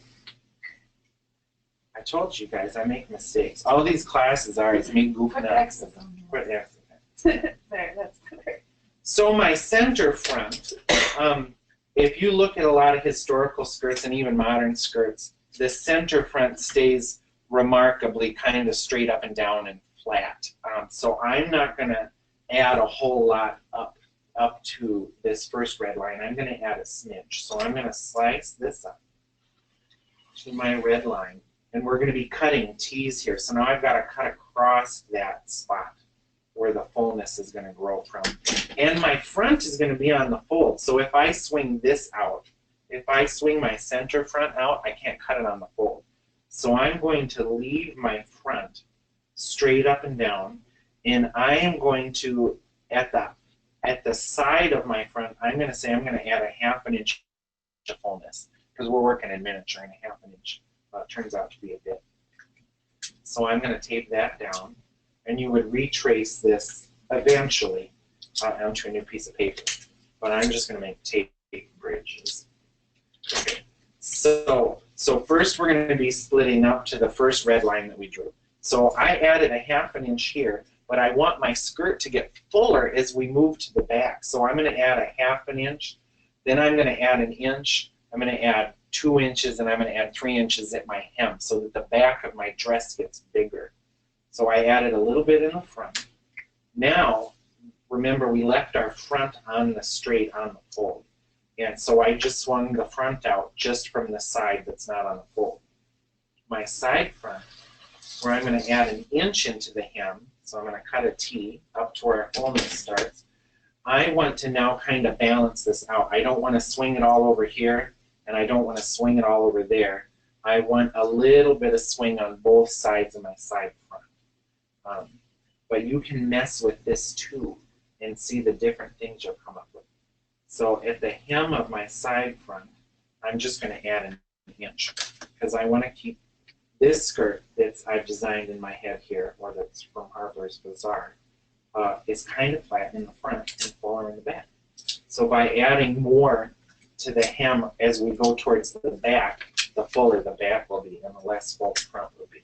I told you guys I make mistakes. All these classes are is me goofing Put up. X's on Put X's there. There, that's better. So my center front, if you look at a lot of historical skirts and even modern skirts, the center front stays remarkably kind of straight up and down and flat. So I'm not going to add a whole lot up to this first red line. I'm going to add a smidge. So I'm going to slice this up to my red line. And we're going to be cutting T's here. So now I've got to cut across that spot where the fullness is going to grow from. And my front is going to be on the fold. So if I swing this out, if I swing my center front out, I can't cut it on the fold. So I'm going to leave my front straight up and down. And I am going to, at the side of my front, I'm going to say I'm going to add a 1/2 inch of fullness. Because we're working in miniature and a 1/2 inch. Turns out to be a bit. So I'm going to tape that down, and you would retrace this eventually onto a new piece of paper. But I'm just going to make tape bridges. Okay. So first we're going to be splitting up to the first red line that we drew. So I added a 1/2 inch here, but I want my skirt to get fuller as we move to the back. So I'm going to add a 1/2 inch, then I'm going to add an inch, I'm going to add 2 inches, and I'm going to add 3 inches at my hem so that the back of my dress gets bigger. So I added a little bit in the front. Now, remember we left our front on the straight on the fold. And so I just swung the front out just from the side that's not on the fold. My side front, where I'm going to add an inch into the hem, so I'm going to cut a T up to where our fullness starts. I want to now kind of balance this out. I don't want to swing it all over here, and I don't want to swing it all over there. I want a little bit of swing on both sides of my side front. But you can mess with this too and see the different things you'll come up with. So at the hem of my side front, I'm just going to add an inch because I want to keep this skirt that I've designed in my head here, or that's from Harper's Bazaar, is kind of flat in the front and fuller in the back. So by adding more to the hem as we go towards the back, the fuller the back will be and the less full the front will be.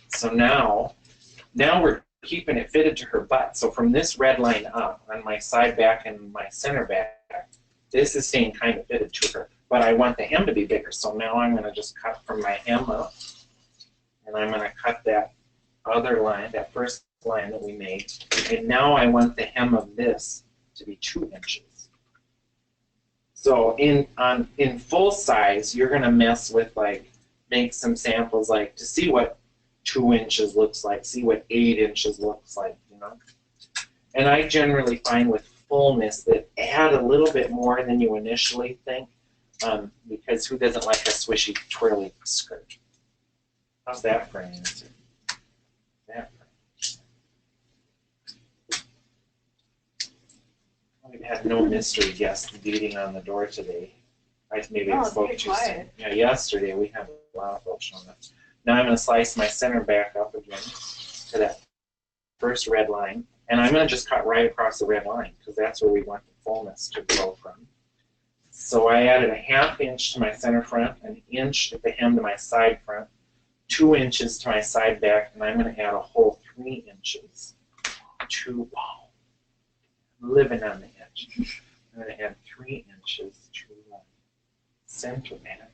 So now we're keeping it fitted to her butt. So from this red line up on my side back and my center back, this is staying kind of fitted to her. But I want the hem to be bigger. So now I'm going to just cut from my hem up, and I'm going to cut that other line, that first line that we made. And now I want the hem of this to be 2 inches. So in full size, you're going to mess with, like, make some samples, like, to see what 2 inches looks like, see what 8 inches looks like, you know. And I generally find with fullness that add a little bit more than you initially think, because who doesn't like a swishy, twirly skirt? How's that for an answer? That We've had no mystery guest beating on the door today. Maybe I spoke too soon. Yeah, yesterday we had a lot of folks showing up. Now I'm going to slice my center back up again to that first red line. And I'm going to just cut right across the red line because that's where we want the fullness to grow from. So I added a 1/2 inch to my center front, an inch at the hem to my side front, 2 inches to my side back, and I'm going to add a whole 3 inches to, wow, living on the edge. I'm going to add 3 inches to my center back.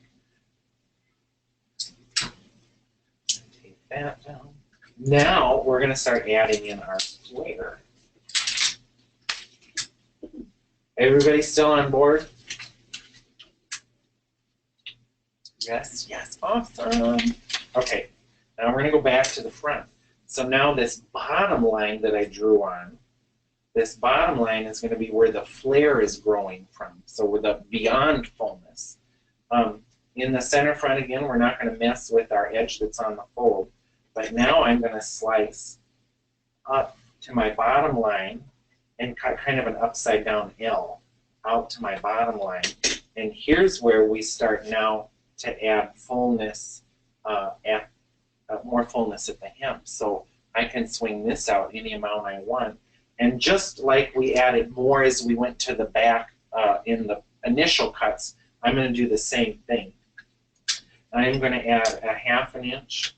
Take that down. Now we're going to start adding in our flare. Everybody still on board? Yes, yes, awesome. Okay, now we're going to go back to the front. So now this bottom line that I drew on, this bottom line is going to be where the flare is growing from. So with the beyond fullness. In the center front again, we're not going to mess with our edge that's on the fold. But now I'm going to slice up to my bottom line and cut kind of an upside down L out to my bottom line. And here's where we start now to add fullness, more fullness at the hem. So I can swing this out any amount I want. And just like we added more as we went to the back in the initial cuts, I'm going to do the same thing. I'm going to add a 1/2 inch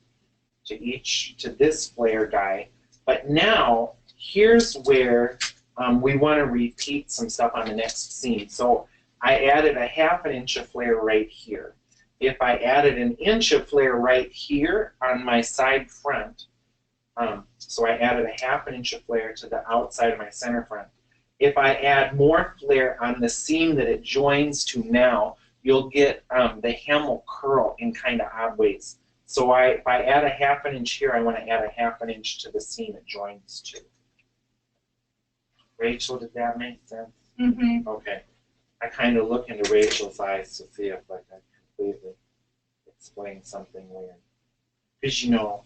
to this flare guy. But now, here's where we want to repeat some stuff on the next seam. So I added a 1/2 inch of flare right here. If I added an inch of flare right here on my side front, so I added a 1/2 inch of flare to the outside of my center front. If I add more flare on the seam that it joins to now, you'll get the hem will curl in kind of odd ways. So if I add a 1/2 inch here, I want to add a 1/2 inch to the seam it joins to. Rachel, did that make sense? Mm-hmm. Okay. I kind of look into Rachel's eyes to see if I can completely explain something weird. Because, you know,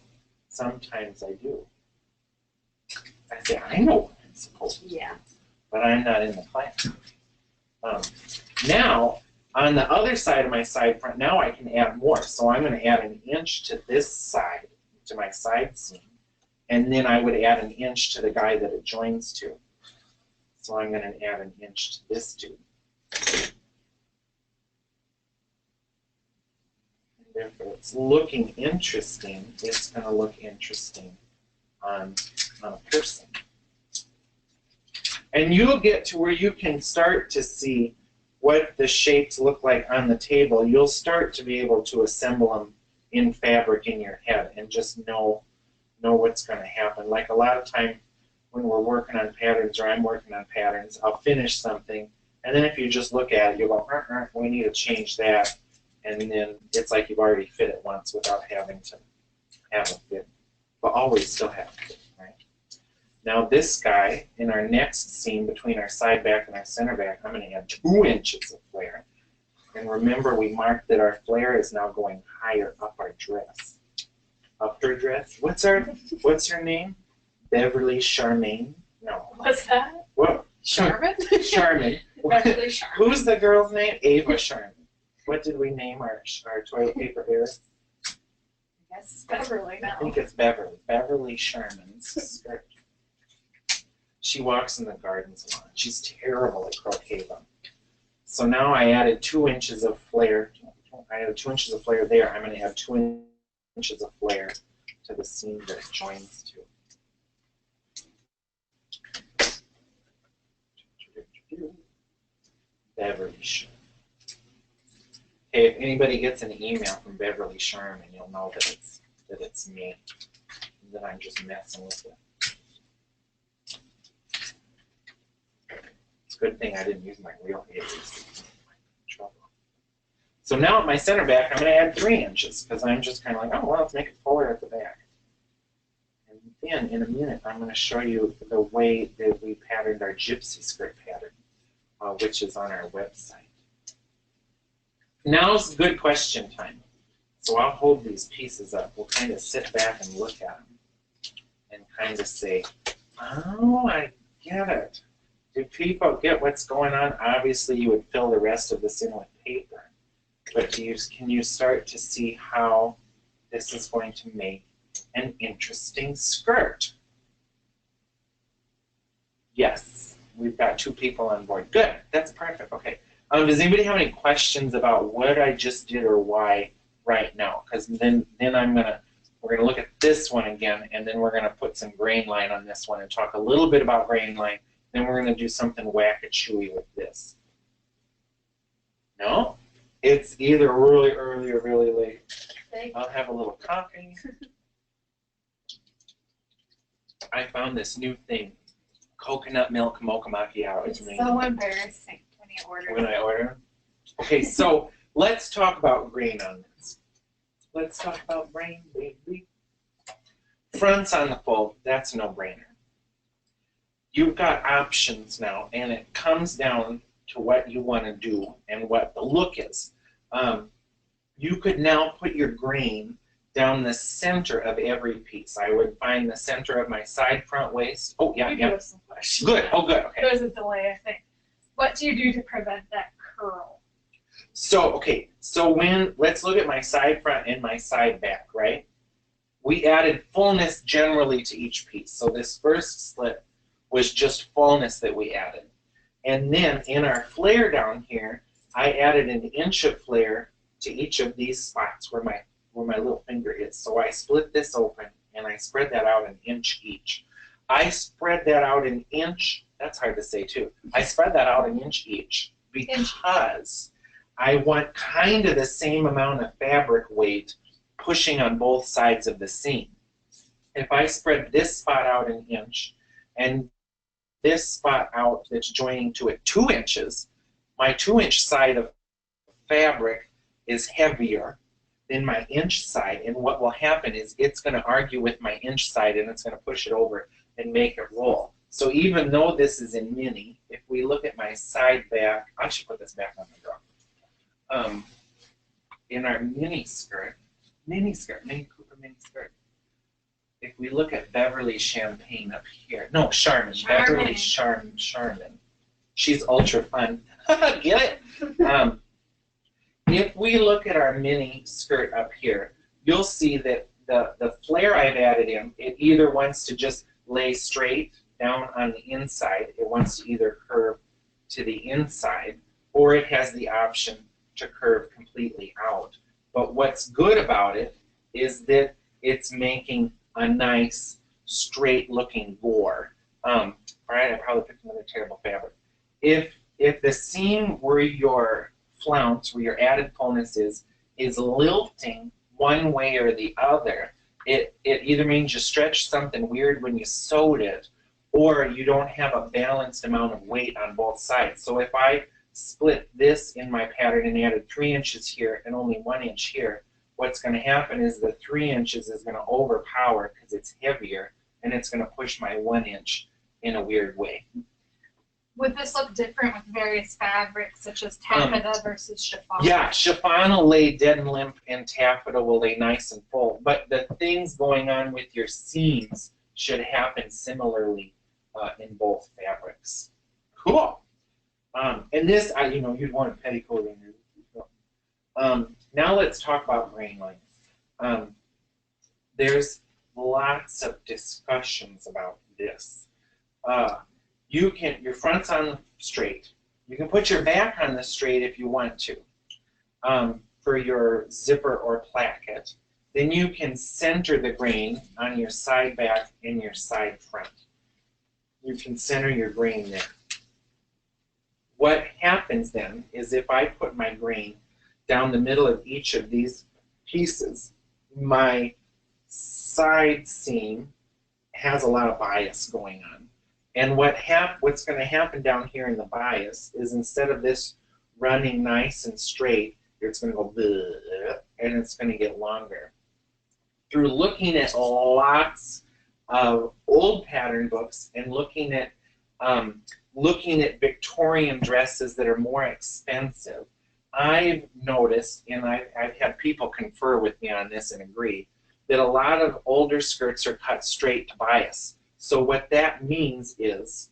sometimes I do. I say, I know what I'm supposed to do. Yeah. But I'm not in the class. Now, on the other side of my side front, now I can add more. So I'm going to add an inch to this side, to my side seam. And then I would add an inch to the guy that it joins to. So I'm going to add an inch to this dude. And therefore, it's looking interesting. It's going to look interesting on a person. And you'll get to where you can start to see what the shapes look like on the table. You'll start to be able to assemble them in fabric in your head and just know what's going to happen. Like a lot of time when we're working on patterns, or I'm working on patterns, I'll finish something, and then if you just look at it, you'll go, we need to change that, and then it's like you've already fit it once without having to have a fit, but always still have a fit, right? Now this guy, in our next seam between our side back and our center back, I'm going to add 2 inches of flare. And remember, we marked that our flare is now going higher up our dress. Up her dress? What's her name? Beverly Charmaine? No. What's that? What? Charmin? Charmin. Beverly Charmin. Who's the girl's name? Ava Charmin. What did we name our toilet paper bearer? I guess it's Beverly now. I think it's Beverly. Beverly Charmin's skirt. She walks in the gardens a lot. She's terrible at croquet though. So now I added 2 inches of flare. I added 2 inches of flare there. I'm going to add 2 inches of flare to the seam that it joins to. Beverly Sharman. Hey, if anybody gets an email from Beverly Sharman, you'll know that it's me. That I'm just messing with it. It's a good thing I didn't use my real Halsey. Trouble. So now at my center back, I'm going to add 3 inches because I'm just kind of like, oh, well, let's make it fuller at the back. And then in a minute, I'm going to show you the way that we patterned our gypsy skirt pattern, which is on our website. Now's good question time. So I'll hold these pieces up. We'll kind of sit back and look at them and kind of say, oh, I get it. Do people get what's going on? Obviously, you would fill the rest of this in with paper. But can you start to see how this is going to make an interesting skirt? Yes, we've got 2 people on board. Good, that's perfect. Okay. Does anybody have any questions about what I just did or why right now? Because then we're gonna look at this one again, and then we're gonna put some Grainline on this one and talk a little bit about Grainline. Then we're gonna do something whack-a-chewy with this. No? It's either really early or really late. I'll have a little coffee. I found this new thing, coconut milk mocha macchiato. It's so embarrassing when you order. When I order? Okay, so let's talk about grain on this. Let's talk about grain, baby. Fronts on the fold, that's a no-brainer. You've got options now, and it comes down to what you want to do and what the look is. You could now put your grain down the center of every piece. I would find the center of my side front waist. Oh, yeah, yeah. Good, oh, good, okay. There's a delay, I think. What do you do to prevent that curl? So, okay, so let's look at my side front and my side back, right? We added fullness generally to each piece. So this first slit was just fullness that we added. And then in our flare down here, I added 1 inch of flare to each of these spots where my little finger is. So I split this open and I spread that out 1 inch each. I spread that out 1 inch, that's hard to say too. I spread that out 1 inch each because I want kind of the same amount of fabric weight pushing on both sides of the seam. If I spread this spot out 1 inch and this spot out that's joining to it 2 inches, my 2-inch side of fabric is heavier than my inch side, and what will happen is it's going to argue with my inch side and it's going to push it over and make it roll. So even though this is in mini, if we look at my side back, I should put this back on the drum. In our mini skirt, Mini Cooper mini skirt. If we look at Beverly Champagne up here, no, Sharman. Beverly Sharman. She's ultra fun. Get it? If we look at our mini skirt up here, you'll see that the flare I've added in, it either wants to just lay straight down on the inside, it wants to either curve to the inside, or it has the option to curve completely out. But what's good about it is that it's making a nice straight looking gore. All right, I probably picked another terrible fabric. If the seam where your flounce, where your added fullness is lilting one way or the other, it either means you stretched something weird when you sewed it, or you don't have a balanced amount of weight on both sides. So if I split this in my pattern and added 3 inches here and only 1 inch here, what's going to happen is the 3 inches is going to overpower because it's heavier, and it's going to push my 1 inch in a weird way. Would this look different with various fabrics, such as taffeta versus chiffon? Yeah, chiffon will lay dead and limp, and taffeta will lay nice and full. But the things going on with your seams should happen similarly in both fabrics. Cool. And this, you'd want a petticoat in here. Now let's talk about Grainline. There's lots of discussions about this. your front's on the straight. You can put your back on the straight if you want to, for your zipper or placket. Then you can center the grain on your side back and your side front. You can center your grain there. What happens then is if I put my grain down the middle of each of these pieces, my side seam has a lot of bias going on. And what's going to happen down here in the bias is instead of this running nice and straight, it's going to go bleh, and it's going to get longer. Through looking at lots of old pattern books and looking at Victorian dresses that are more expensive, I've noticed, and I've had people confer with me on this and agree, that a lot of older skirts are cut straight to bias. So what that means is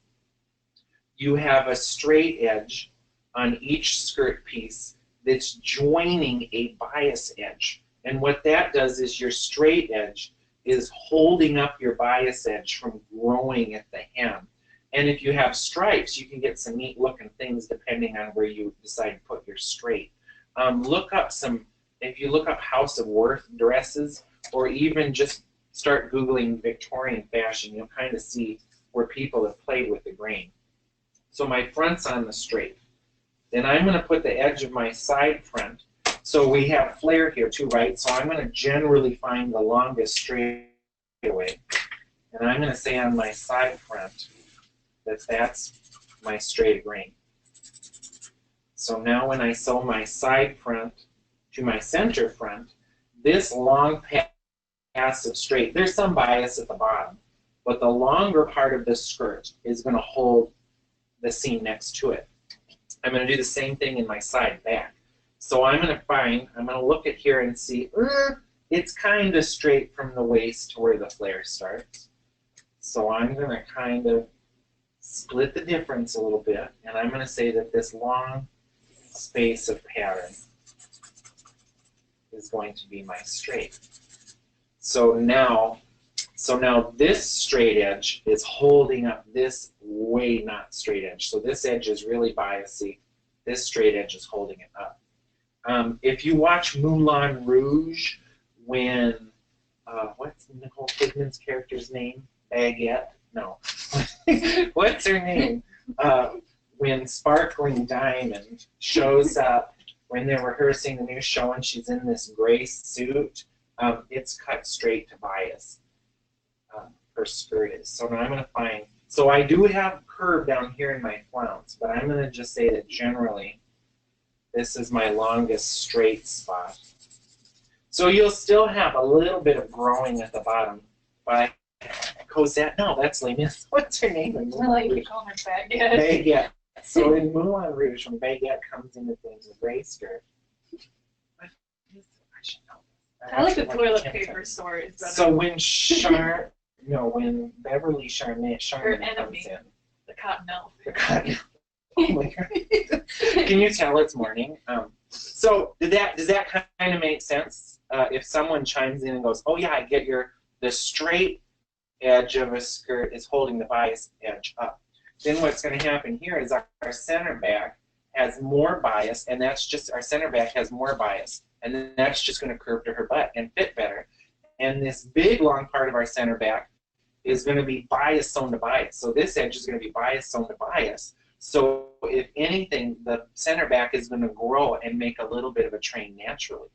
you have a straight edge on each skirt piece that's joining a bias edge. And what that does is your straight edge is holding up your bias edge from growing at the hem. And if you have stripes, you can get some neat looking things depending on where you decide to put your straight. If you look up House of Worth dresses, or even just start Googling Victorian fashion, you'll kind of see where people have played with the grain. So my front's on the straight. Then I'm going to put the edge of my side front. So we have flare here too, right? So I'm going to generally find the longest straightaway. And I'm going to say on my side front that that's my straight grain. So now when I sew my side front to my center front, this long pass of straight, there's some bias at the bottom, but the longer part of this skirt is going to hold the seam next to it. I'm going to do the same thing in my side back. So I'm going to look at here and see, it's kind of straight from the waist to where the flare starts. So I'm going to kind of split the difference a little bit, and I'm going to say that this long space of pattern is going to be my straight. So now this straight edge is holding up this way not straight edge. So this edge is really biasy. This straight edge is holding it up. If you watch Moulin Rouge, when, what's Nicole Kidman's character's name? Baguette? No. What's her name? When Sparkling Diamond shows up when they're rehearsing the new show and she's in this gray suit, it's cut straight to bias. Her skirt is. So now I'm going to find, so I do have curve down here in my flounce, but I'm going to just say that generally this is my longest straight spot. So you'll still have a little bit of growing at the bottom, but Cosette, no, that's Lady Miss. What's her name? I like to call her Baguette. Baguette. So in Moulin Rouge, when Baguette comes into things with gray skirt, I should know. I like the toilet paper stories. So when when Beverly Charmaine comes in, the cotton elf. The cotton elf. Oh my God. Can you tell it's morning? So does that kind of make sense? If someone chimes in and goes, "Oh yeah, I get the straight edge of a skirt is holding the bias edge up," then what's going to happen here is our center back has more bias, and that's just our center back has more bias, and then that's just going to curve to her butt and fit better. And this big long part of our center back is going to be bias sewn to bias. So this edge is going to be bias sewn to bias. So if anything, the center back is going to grow and make a little bit of a train naturally.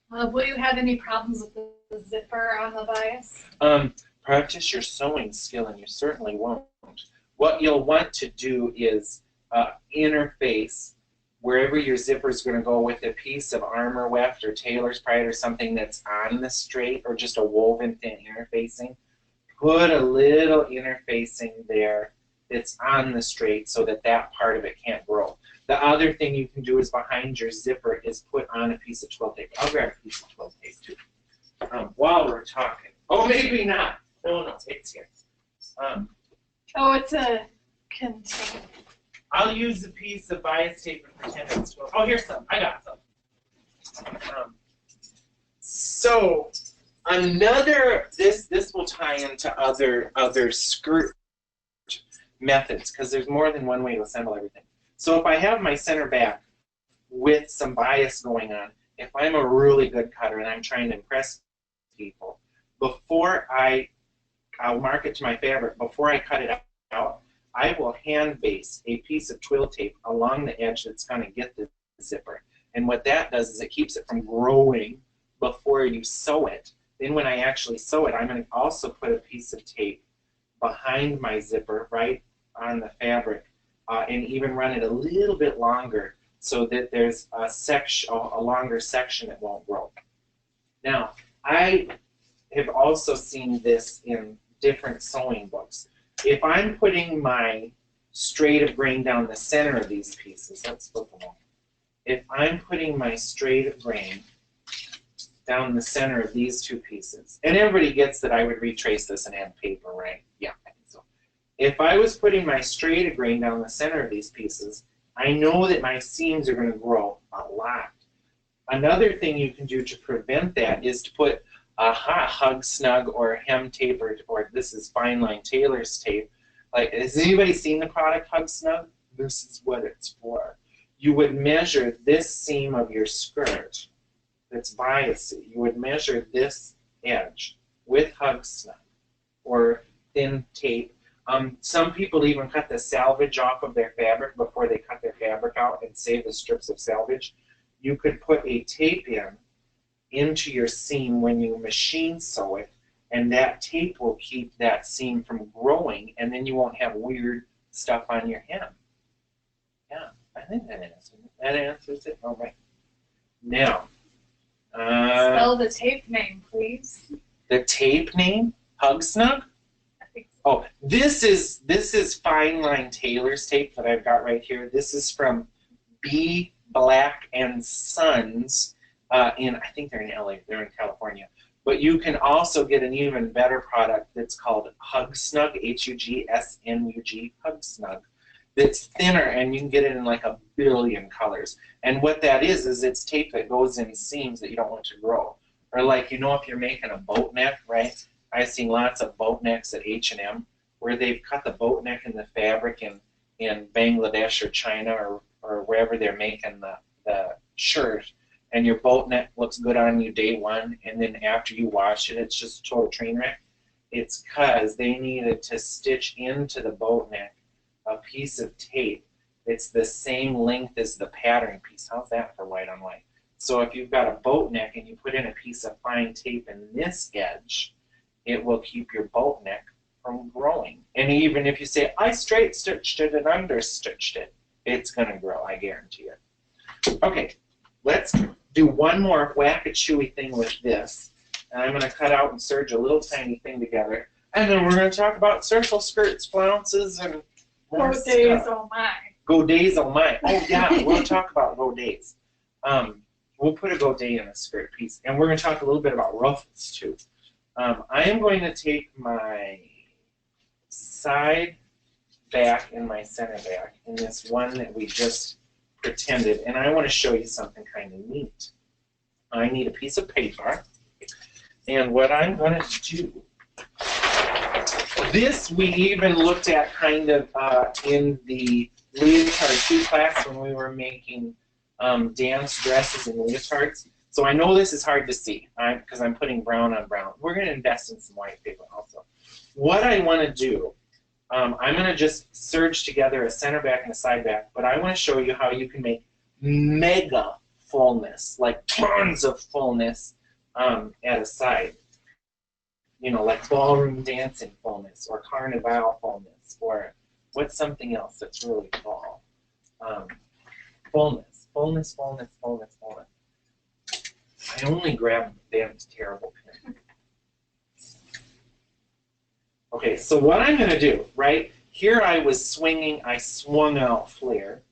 Will you have any problems with the zipper on the bias? Practice your sewing skill and you certainly won't. What you'll want to do is interface wherever your zipper is going to go with a piece of armor weft or tailor's pride or something that's on the straight, or just a woven thin interfacing. Put a little interfacing there that's on the straight so that that part of it can't grow. The other thing you can do is behind your zipper is put on a piece of 12 tape. I'll grab a piece of 12 tape too while we're talking. Oh, maybe not. No, it's here. Oh, it's a container. I'll use a piece of bias tape and pretend it's 12. Oh, here's some. I got some. This will tie into other skirt methods because there's more than one way to assemble everything. So if I have my center back with some bias going on, if I'm a really good cutter and I'm trying to impress people, I'll mark it to my fabric, before I cut it out, I will hand base a piece of twill tape along the edge that's going to get the zipper. And what that does is it keeps it from growing before you sew it. Then when I actually sew it, I'm going to also put a piece of tape behind my zipper right on the fabric and even run it a little bit longer so that there's a longer section that won't grow. Now, I have also seen this in different sewing books. If I'm putting my straight of grain down the center of these pieces, let's flip them over. If I'm putting my straight of grain down the center of these two pieces, and everybody gets that I would retrace this and add paper, right? Yeah, I think so. If I was putting my straight of grain down the center of these pieces, I know that my seams are going to grow a lot. Another thing you can do to prevent that is to put a hug snug or hem tape, or this is fine line tailor's tape. Like, has anybody seen the product Hug Snug? This is what it's for. You would measure this seam of your skirt that's biasy. You would measure this edge with Hug Snug or thin tape. Some people even cut the salvage off of their fabric before they cut their fabric out and save the strips of salvage. You could put a tape into your seam when you machine sew it, and that tape will keep that seam from growing, and then you won't have weird stuff on your hem. Yeah, I think that answers it. That answers it. All right. Now, spell the tape name, please. The tape name? Hug Snug? I think so. Oh, this is fine line tailor's tape that I've got right here. This is from B. Black and Sons. I think they're in LA, they're in California. But you can also get an even better product that's called Hug Snug, H-U-G-S-N-U-G, Hug Snug. That's thinner, and you can get it in like a billion colors. And what that is it's tape that goes in seams that you don't want to grow. Or like, you know, if you're making a boat neck, right? I've seen lots of boat necks at H&M where they've cut the boat neck in the fabric in Bangladesh or China or wherever they're making the shirt. And your boat neck looks good on you day one, and then after you wash it, it's just a total train wreck. It's because they needed to stitch into the boat neck a piece of tape. It's the same length as the pattern piece. How's that for white on white? So if you've got a boat neck and you put in a piece of fine tape in this edge, it will keep your boat neck from growing. And even if you say, I straight stitched it and under stitched it, it's going to grow, I guarantee it. Okay. Let's do one more whack-a-chewy thing with this. And I'm going to cut out and serge a little tiny thing together. And then we're going to talk about circle skirts, flounces, and more Godets, stuff. oh my. Godets, oh my. Oh yeah, we'll talk about godets. We'll put a godet in a skirt piece. And we're going to talk a little bit about ruffles too. I am going to take my side back and my center back in this one that we just pretended, and I want to show you something kind of neat. I need a piece of paper, and what I'm going to do, this we even looked at kind of in the leotard 2 class when we were making dance dresses and leotards. So I know this is hard to see because I'm putting brown on brown. We're going to invest in some white paper also. What I want to do, I'm going to just serge together a center back and a side back, but I want to show you how you can make mega fullness, like tons of fullness at a side. You know, like ballroom dancing fullness or carnival fullness, or what's something else that's really fall? Fullness, fullness, fullness, fullness, fullness. I only grabbed Ben's terrible pen. Okay, so what I'm going to do, right, here I was swinging, I swung out flare.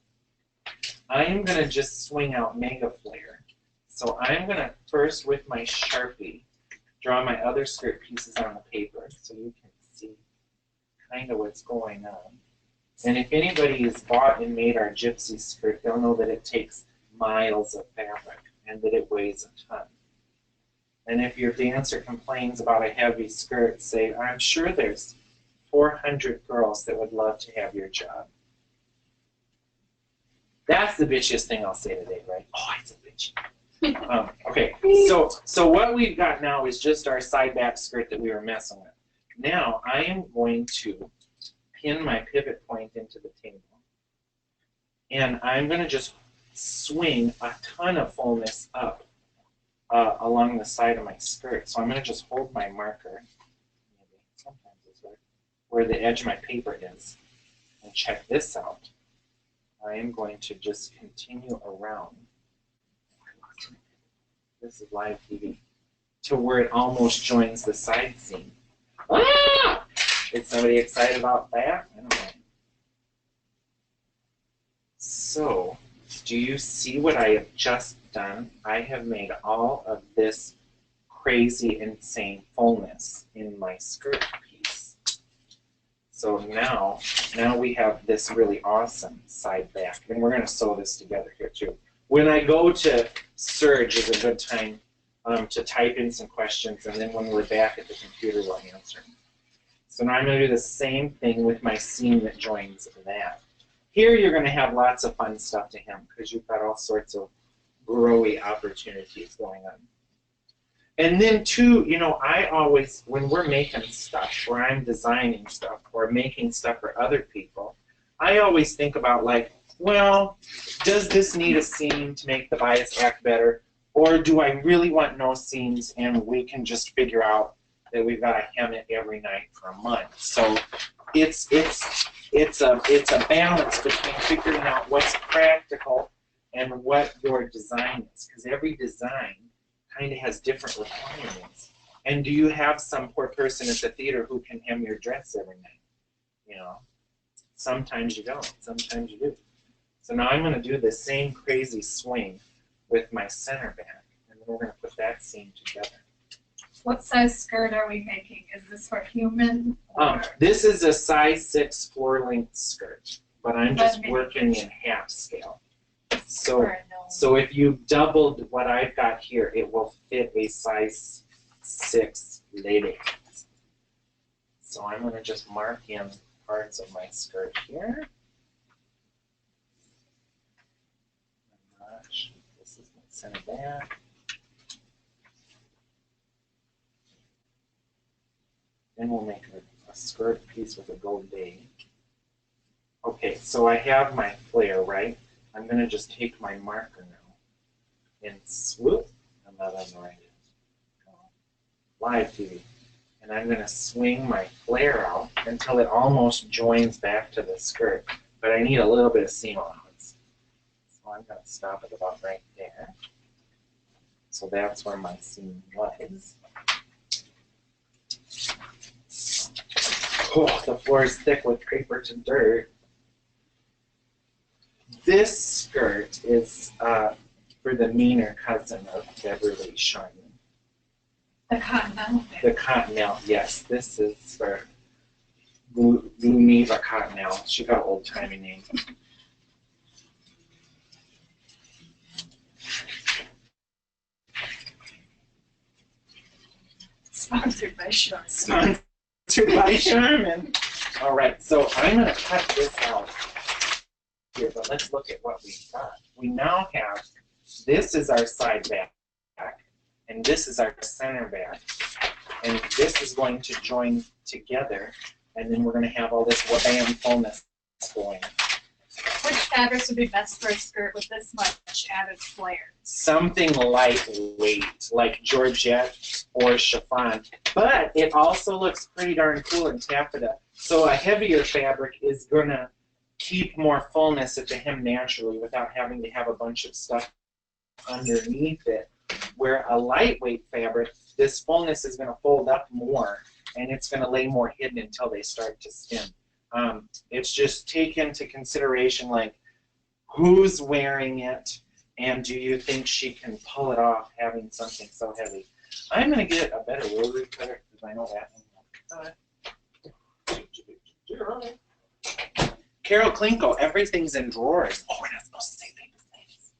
I am going to just swing out mega flare. So I'm going to first, with my Sharpie, draw my other skirt pieces on the paper so you can see kind of what's going on. And if anybody has bought and made our gypsy skirt, they'll know that it takes miles of fabric and that it weighs a ton. And if your dancer complains about a heavy skirt, say, I'm sure there's 400 girls that would love to have your job. That's the bitchiest thing I'll say today, right? Oh, it's a bitch. Okay, so what we've got now is just our side back skirt that we were messing with. Now I am going to pin my pivot point into the table. And I'm going to just swing a ton of fullness up along the side of my skirt. So I'm going to just hold my marker, maybe sometimes it's where the edge of my paper is, and check this out. I am going to just continue around. This is live TV. To where it almost joins the side seam. Ah! Is somebody excited about that? I don't know. So, do you see what I have just done? I have made all of this crazy, insane fullness in my skirt piece. So now we have this really awesome side back. And we're going to sew this together here too. When I go to Surge is a good time to type in some questions, and then when we're back at the computer, we'll answer. So now I'm going to do the same thing with my seam that joins that. Here you're going to have lots of fun stuff to hem because you've got all sorts of growy opportunities going on. And then too, you know, I always, when we're making stuff, or I'm designing stuff, or making stuff for other people, I always think about like, well, does this need a seam to make the bias act better? Or do I really want no seams and we can just figure out that we've got to hem it every night for a month? So it's a balance between figuring out what's practical and what your design is, because every design kind of has different requirements. And do you have some poor person at the theater who can hem your dress every night? You know, sometimes you don't, sometimes you do. So now I'm going to do the same crazy swing with my center back, and then we're going to put that seam together. What size skirt are we making? Is this for human? This is a size 6 floor-length skirt, but I'm just working in half scale. So if you doubled what I've got here, it will fit a size 6 lady. So I'm going to just mark in parts of my skirt here. This is my center back. Then we'll make a skirt piece with a godet. Okay, so I have my flare, right? I'm going to just take my marker now and swoop. I'm not on the right end. Live TV. And I'm going to swing my flare out until it almost joins back to the skirt. But I need a little bit of seam allowance. So I'm going to stop it about right there. So that's where my seam was. Oh, the floor is thick with paper to dirt. This skirt is for the meaner cousin of Beverly Sharman. The Cottonelle? The Cottonelle, yes. This is for Luneva Cottonelle. She got an old-timey name. Sponsored by Sharman. Sponsored by Sharman. All right, so I'm going to cut this out here, but let's look at what we've got. We now have, this is our side back, and this is our center back, and this is going to join together, and then we're going to have all this wham fullness going. Which fabrics would be best for a skirt with this much added flare? Something lightweight, like Georgette or chiffon, but it also looks pretty darn cool in taffeta. So a heavier fabric is going to keep more fullness at the hem naturally without having to have a bunch of stuff underneath it. Where a lightweight fabric, this fullness is going to fold up more, and it's going to lay more hidden until they start to skim. It's just take into consideration, like, who's wearing it, and do you think she can pull it off having something so heavy? I'm going to get a better rotary cutter because I know that. Carol Klinko, everything's in drawers. Oh, we're not supposed to say people's names.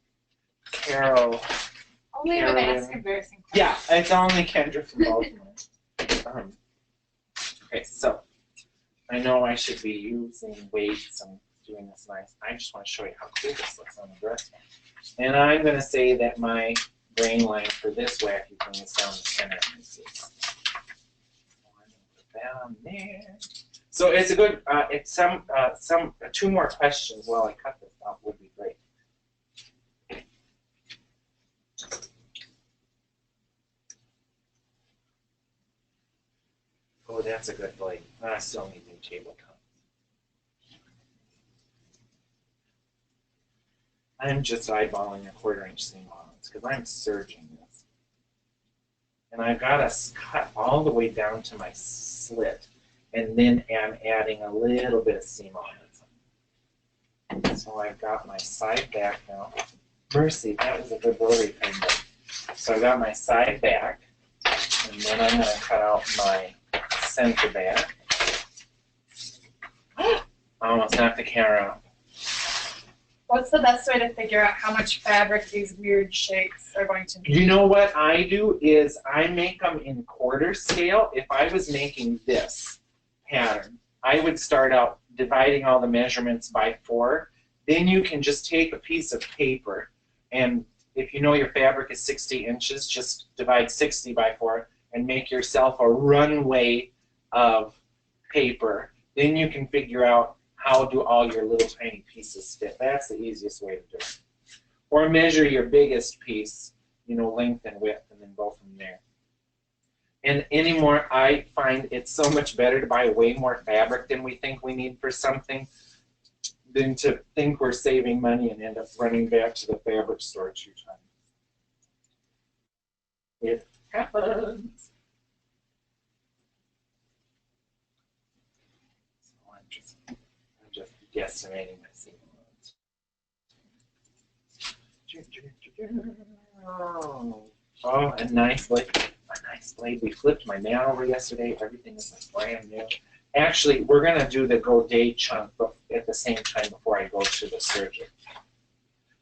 Carol. Only when they ask embarrassing questions. Yeah, it's only Kendra from Baltimore. Okay, so I know I should be using weights and doing this nice. I just want to show you how cool this looks on the dress. And I'm going to say that my Grainline for this wacky thing is down the center. So I'm going to put that on there. So it's a good, it's two more questions while I cut this off would be great. Oh, that's a good blade. I still need new tabletop. I'm just eyeballing a 1/4-inch seam allowance because I'm serging this. And I've got to cut all the way down to my slit, and then I'm adding a little bit of seam allowance. So I've got my side back now. Mercy, that was a good rotary thing. So I've got my side back, and then I'm going to cut out my center back. I almost knocked the camera out. What's the best way to figure out how much fabric these weird shapes are going to be? You know what I do is I make them in quarter scale. If I was making this pattern, I would start out dividing all the measurements by 4. Then you can just take a piece of paper, and if you know your fabric is 60 inches, just divide 60 by 4 and make yourself a runway of paper. Then you can figure out how do all your little tiny pieces fit. That's the easiest way to do it. Or measure your biggest piece, you know, length and width, and then go from there. And anymore, I find it's so much better to buy way more fabric than we think we need for something than to think we're saving money and end up running back to the fabric store 2 times. It happens. So I'm just guesstimating my seam allowance. Oh, a nice blade. A nice blade. We flipped my man over yesterday. Everything is like brand new. Actually, we're going to do the Godet chunk at the same time before I go to the surgery.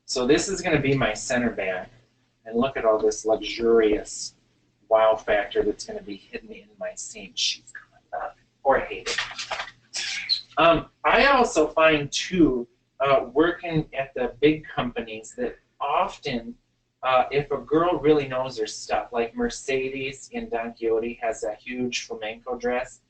So this is going to be my center back. And look at all this luxurious wow factor that's going to be hidden in my seam. She's coming up. Or hate it. I also find, too, working at the big companies that often, if a girl really knows her stuff, like Mercedes in Don Quixote has a huge flamenco dress,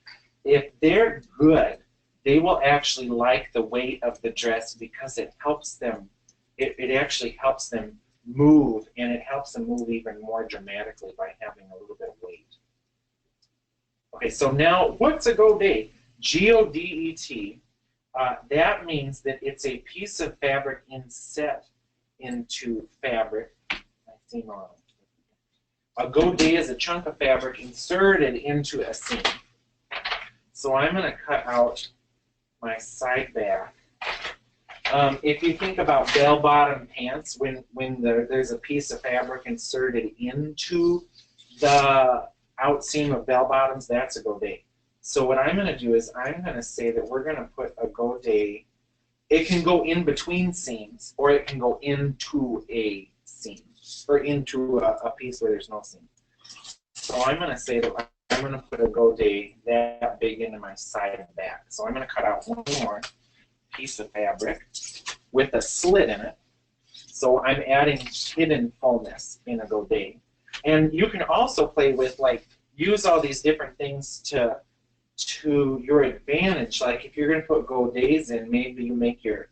if they're good, they will actually like the weight of the dress because it helps them, it actually helps them move, and it helps them move even more dramatically by having a little bit of weight. Okay, so now what's a Godet? G-O-D-E-T. That means that it's a piece of fabric inset into fabric. A Godet is a chunk of fabric inserted into a seam. So I'm going to cut out my side back. If you think about bell-bottom pants, when there's a piece of fabric inserted into the outseam of bell-bottoms, that's a Godet. So what I'm going to do is I'm going to say that we're going to put a Godet. It can go in between seams, or it can go into a seam, or into a piece where there's no seam. So I'm going to say that I'm going to put a Godet that big into my side and back. So I'm going to cut out one more piece of fabric with a slit in it. So I'm adding hidden fullness in a Godet. And you can also play with, like, use all these different things to your advantage. Like if you're going to put Godets in, maybe you make your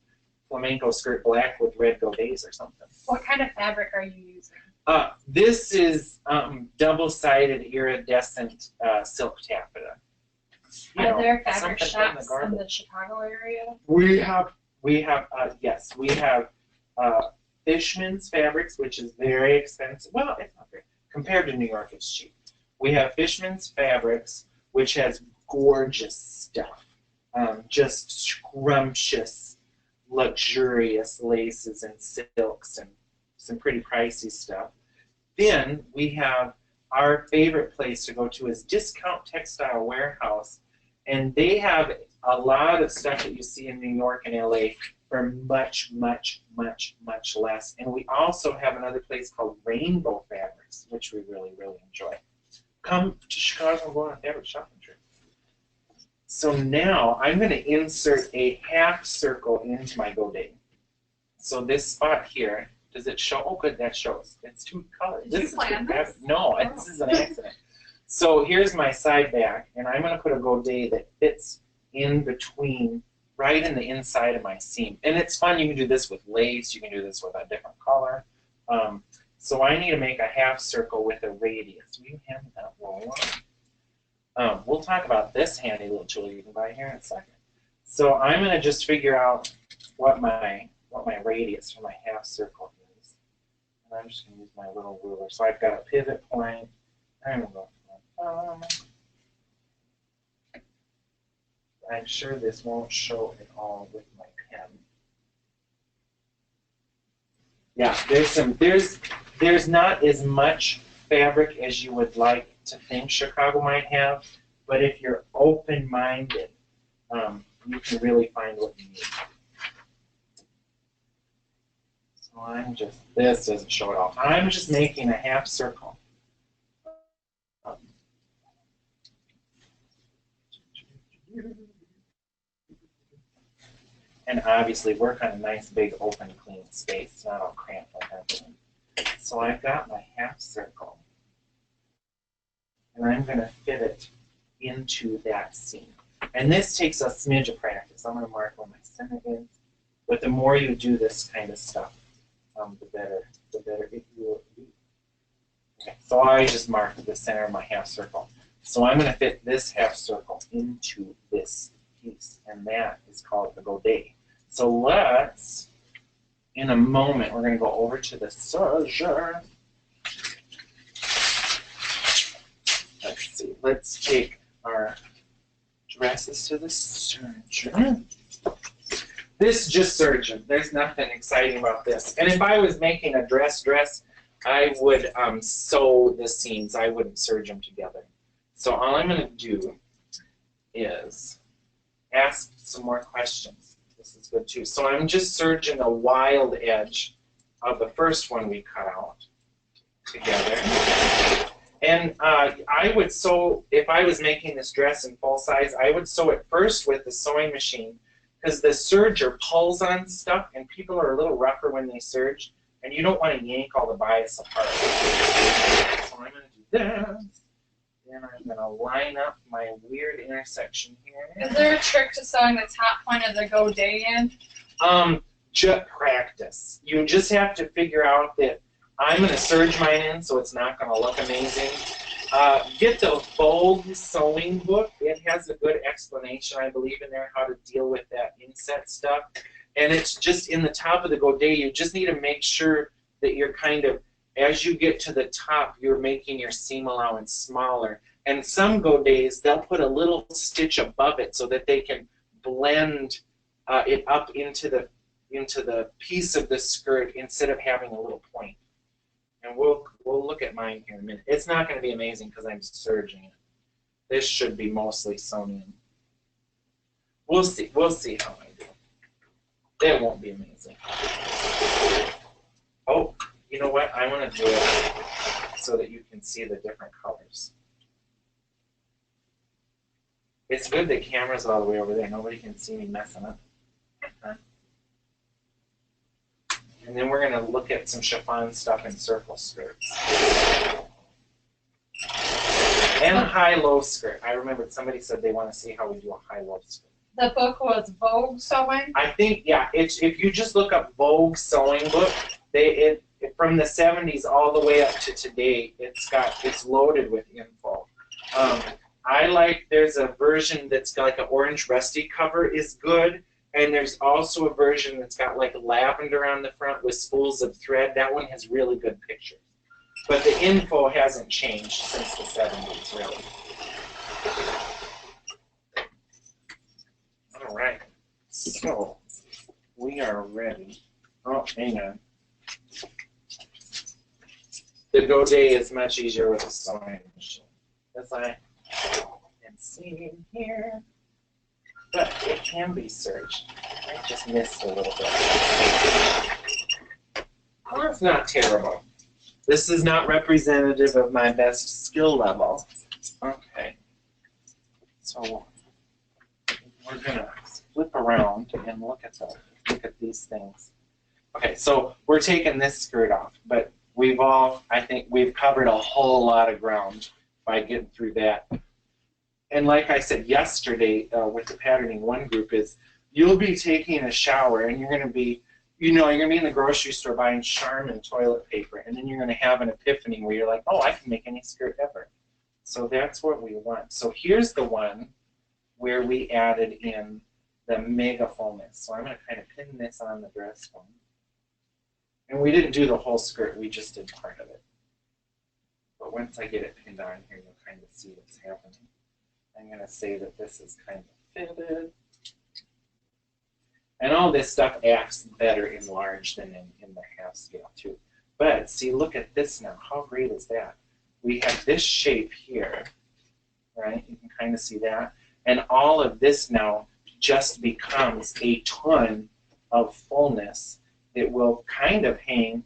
flamenco skirt black with red Godets or something. What kind of fabric are you using? This is double-sided iridescent silk taffeta. Are there fabric shops in the Chicago area? We have yes, we have Fishman's Fabrics, which is very expensive. Well, it's not very. Compared to New York, it's cheap. We have Fishman's Fabrics, which has gorgeous stuff, just scrumptious, luxurious laces and silks and some pretty pricey stuff. Then we have our favorite place to go to is Discount Textile Warehouse, and they have a lot of stuff that you see in New York and LA for much, much, much, much less. And we also have another place called Rainbow Fabrics, which we really, really enjoy. Come to Chicago and go on a fabric shopping trip. So now I'm going to insert a half circle into my godet. So this spot here, does it show? Oh, good, that shows. It's two colors. Did you plan this? No, this is an accident. So here's my side back, and I'm going to put a godet that fits in between, right in the inside of my seam. And it's fun. You can do this with lace. You can do this with a different color. So I need to make a half circle with a radius. We have that roll on. We'll talk about this handy little tool you can buy here in a second. So I'm going to just figure out what my radius for my half circle is. And I'm just going to use my little ruler. So I've got a pivot point. I'm going to go. I'm sure this won't show at all with my pen. Yeah, there's not as much fabric as you would like to think Chicago might have, but if you're open-minded, you can really find what you need. So I'm just, this doesn't show it all. I'm just making a half circle. And obviously work on a nice big open clean space, not all cramped like that. So I've got my half circle, and I'm going to fit it into that seam. And this takes a smidge of practice. I'm going to mark where my center is, but the more you do this kind of stuff, the better it will be. Okay, so I just marked the center of my half circle. So I'm going to fit this half circle into this piece, and that is called the godet. So let's, in a moment, we're going to go over to the serger. Let's see, let's take our dresses to the serger. This is just serging. There's nothing exciting about this. And if I was making a dress, I would sew the seams. I wouldn't serge them together. So all I'm going to do is ask some more questions. This is good too. So I'm just serging the wild edge of the first one we cut out together. And I would sew, if I was making this dress in full size, I would sew it first with the sewing machine, because the serger pulls on stuff and people are a little rougher when they serge, and you don't want to yank all the bias apart. So I'm going to do this. And I'm going to line up my weird intersection here. Is there a trick to sewing the top point of the godet in? Just practice. You just have to figure out that I'm going to serge mine in so it's not going to look amazing. Get the Vogue sewing book. It has a good explanation, I believe, in there how to deal with that inset stuff. And it's just in the top of the godet. You just need to make sure that you're kind of, as you get to the top, you're making your seam allowance smaller. And some godets, they'll put a little stitch above it so that they can blend it up into the piece of the skirt instead of having a little point. And we'll look at mine here in a minute. It's not going to be amazing because I'm serging it. This should be mostly sewn in. We'll see. We'll see how I do. It won't be amazing. Oh. You know what? I want to do it so that you can see the different colors. It's good the camera's all the way over there. Nobody can see me messing up. And then we're going to look at some chiffon stuff in circle skirts. And a high-low skirt. I remembered somebody said they want to see how we do a high-low skirt. The book was Vogue Sewing? I think, yeah. If you just look up Vogue Sewing Book, from the 70s all the way up to today, it's loaded with info. There's a version that's got like an orange rusty cover is good, and there's also a version that's got like lavender on the front with spools of thread. That one has really good pictures. But the info hasn't changed since the 70s, really. All right, so we are ready. Oh, hang on. The godet is much easier with a sewing machine, as I can see in here. But it can be searched. I just missed a little bit. Well, that's not terrible. This is not representative of my best skill level. Okay. So we're gonna flip around and look at these things. Okay, so we're taking this skirt off, but I think we've covered a whole lot of ground by getting through that. And like I said yesterday with the patterning one group is you'll be taking a shower and you're going to be, you're going to be in the grocery store buying Charmin toilet paper, and then you're going to have an epiphany where you're like, oh, I can make any skirt ever. So that's what we want. So here's the one where we added in the mega fullness. So I'm going to kind of pin this on the dress one. And we didn't do the whole skirt, we just did part of it. But once I get it pinned on here, you'll kind of see what's happening. I'm going to say that this is kind of fitted. And all this stuff acts better in large than in the half scale too. But see, look at this now. How great is that? We have this shape here, right? You can kind of see that. And all of this now just becomes a ton of fullness. It will kind of hang,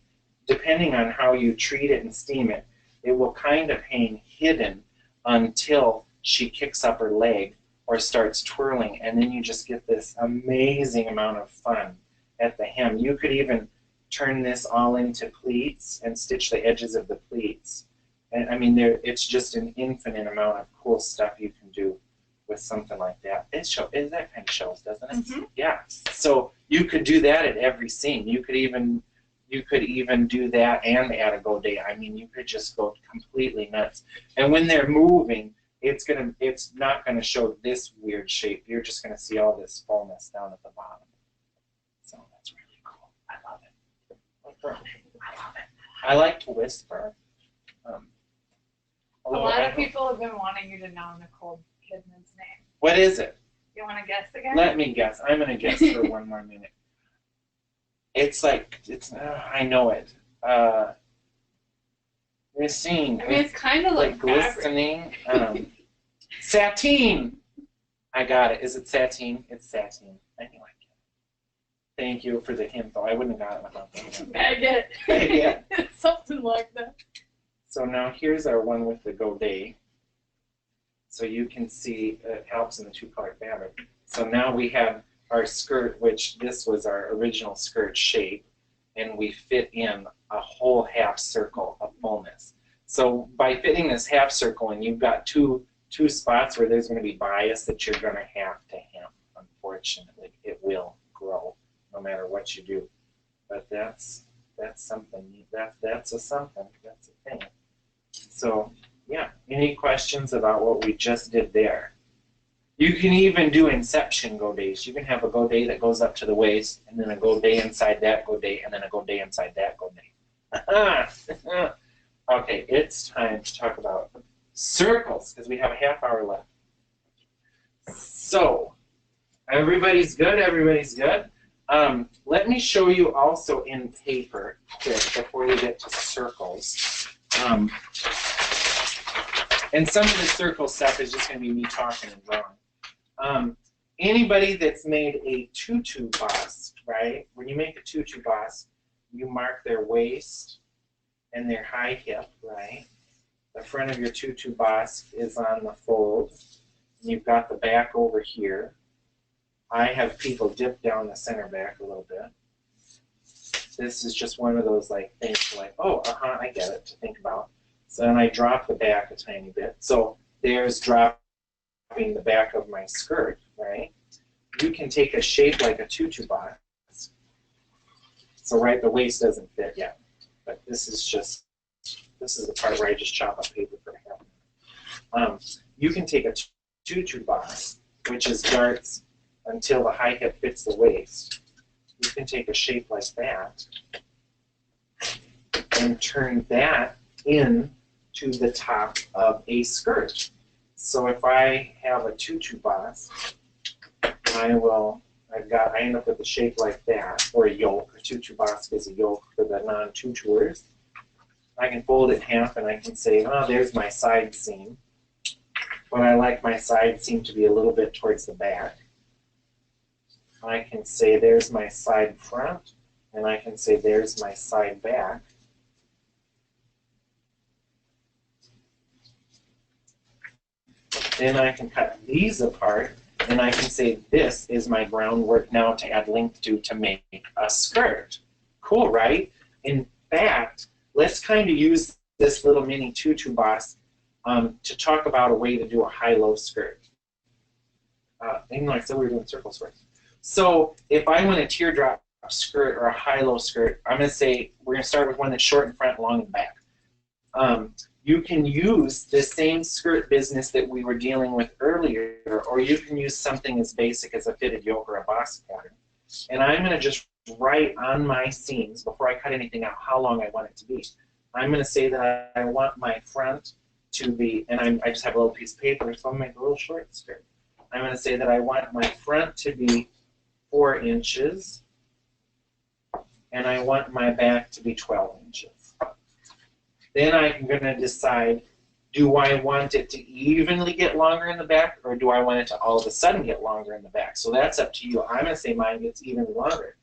depending on how you treat it and steam it, it will kind of hang hidden until she kicks up her leg or starts twirling, and then you just get this amazing amount of fun at the hem. You could even turn this all into pleats and stitch the edges of the pleats. And I mean, it's just an infinite amount of cool stuff you can do with something like that. That kind of shows, doesn't it? Mm-hmm. Yeah. So you could do that at every seam. You could even do that and add a godet. I mean, you could just go completely nuts. And when they're moving, it's not gonna show this weird shape. You're just gonna see all this fullness down at the bottom. So that's really cool. I love it. I love it. I like to whisper. A lot of people have been wanting you to know Nicole Kidman's name. What is it? You want to guess again? Let me guess. I'm going to guess for one more minute. It's like, I know it. Racine. I mean, it's kind of like glistening. Sateen. I got it. Is it sateen? It's sateen. I knew I get it. Thank you for the hint, though. I wouldn't have got it without that. Baguette. Baguette. Something like that. So now here's our one with the godet. So you can see it helps in the two-color fabric. So now we have our skirt, which this was our original skirt shape, and we fit in a whole half circle of fullness. So by fitting this half circle in, you've got two spots where there's going to be bias that you're going to have to hem. Unfortunately, it will grow no matter what you do. But that's something. That's a something. That's a thing. So yeah, any questions about what we just did there? You can even do inception godets. You can have a godet that goes up to the waist, and then a godet inside that godet, and then a godet inside that godet. Okay, it's time to talk about circles, because we have a half hour left. So, everybody's good? Everybody's good? Let me show you also in paper quick before we get to circles. And some of the circle stuff is just going to be me talking and drawing. Anybody that's made a tutu bust, right? When you make a tutu bust, you mark their waist and their high hip, right? The front of your tutu bust is on the fold. And you've got the back over here. I have people dip down the center back a little bit. This is just one of those like things like, oh, I get it, to think about. So then I drop the back a tiny bit. So there's dropping the back of my skirt, right? You can take a shape like a tutu box. So right, the waist doesn't fit yet. But this is the part where I just chop up paper for half a minute. You can take a tutu box, which is darts until the high hip fits the waist. You can take a shape like that and turn that in to the top of a skirt. So if I have a tutu box, I end up with a shape like that, or a yoke. A tutu box is a yoke for the non-tutuers. I can fold it in half and I can say, oh, there's my side seam. But I like my side seam to be a little bit towards the back. I can say there's my side front, and I can say there's my side back. Then I can cut these apart, and I can say this is my groundwork now to add length to make a skirt. Cool, right? In fact, let's kind of use this little mini tutu boss to talk about a way to do a high-low skirt. Even though I said we were doing circles first. So if I want a teardrop skirt or a high-low skirt, I'm going to say we're going to start with one that's short in front, long in back. You can use the same skirt business that we were dealing with earlier, or you can use something as basic as a fitted yoke or a boss pattern. And I'm going to just write on my seams, before I cut anything out, how long I want it to be. I'm going to say that I want my front to be, and I just have a little piece of paper, so I'm going to make a little short skirt. I'm going to say that I want my front to be 4 inches, and I want my back to be 12 inches. Then I'm going to decide, do I want it to evenly get longer in the back, or do I want it to all of a sudden get longer in the back? So that's up to you. I'm going to say mine gets evenly longer.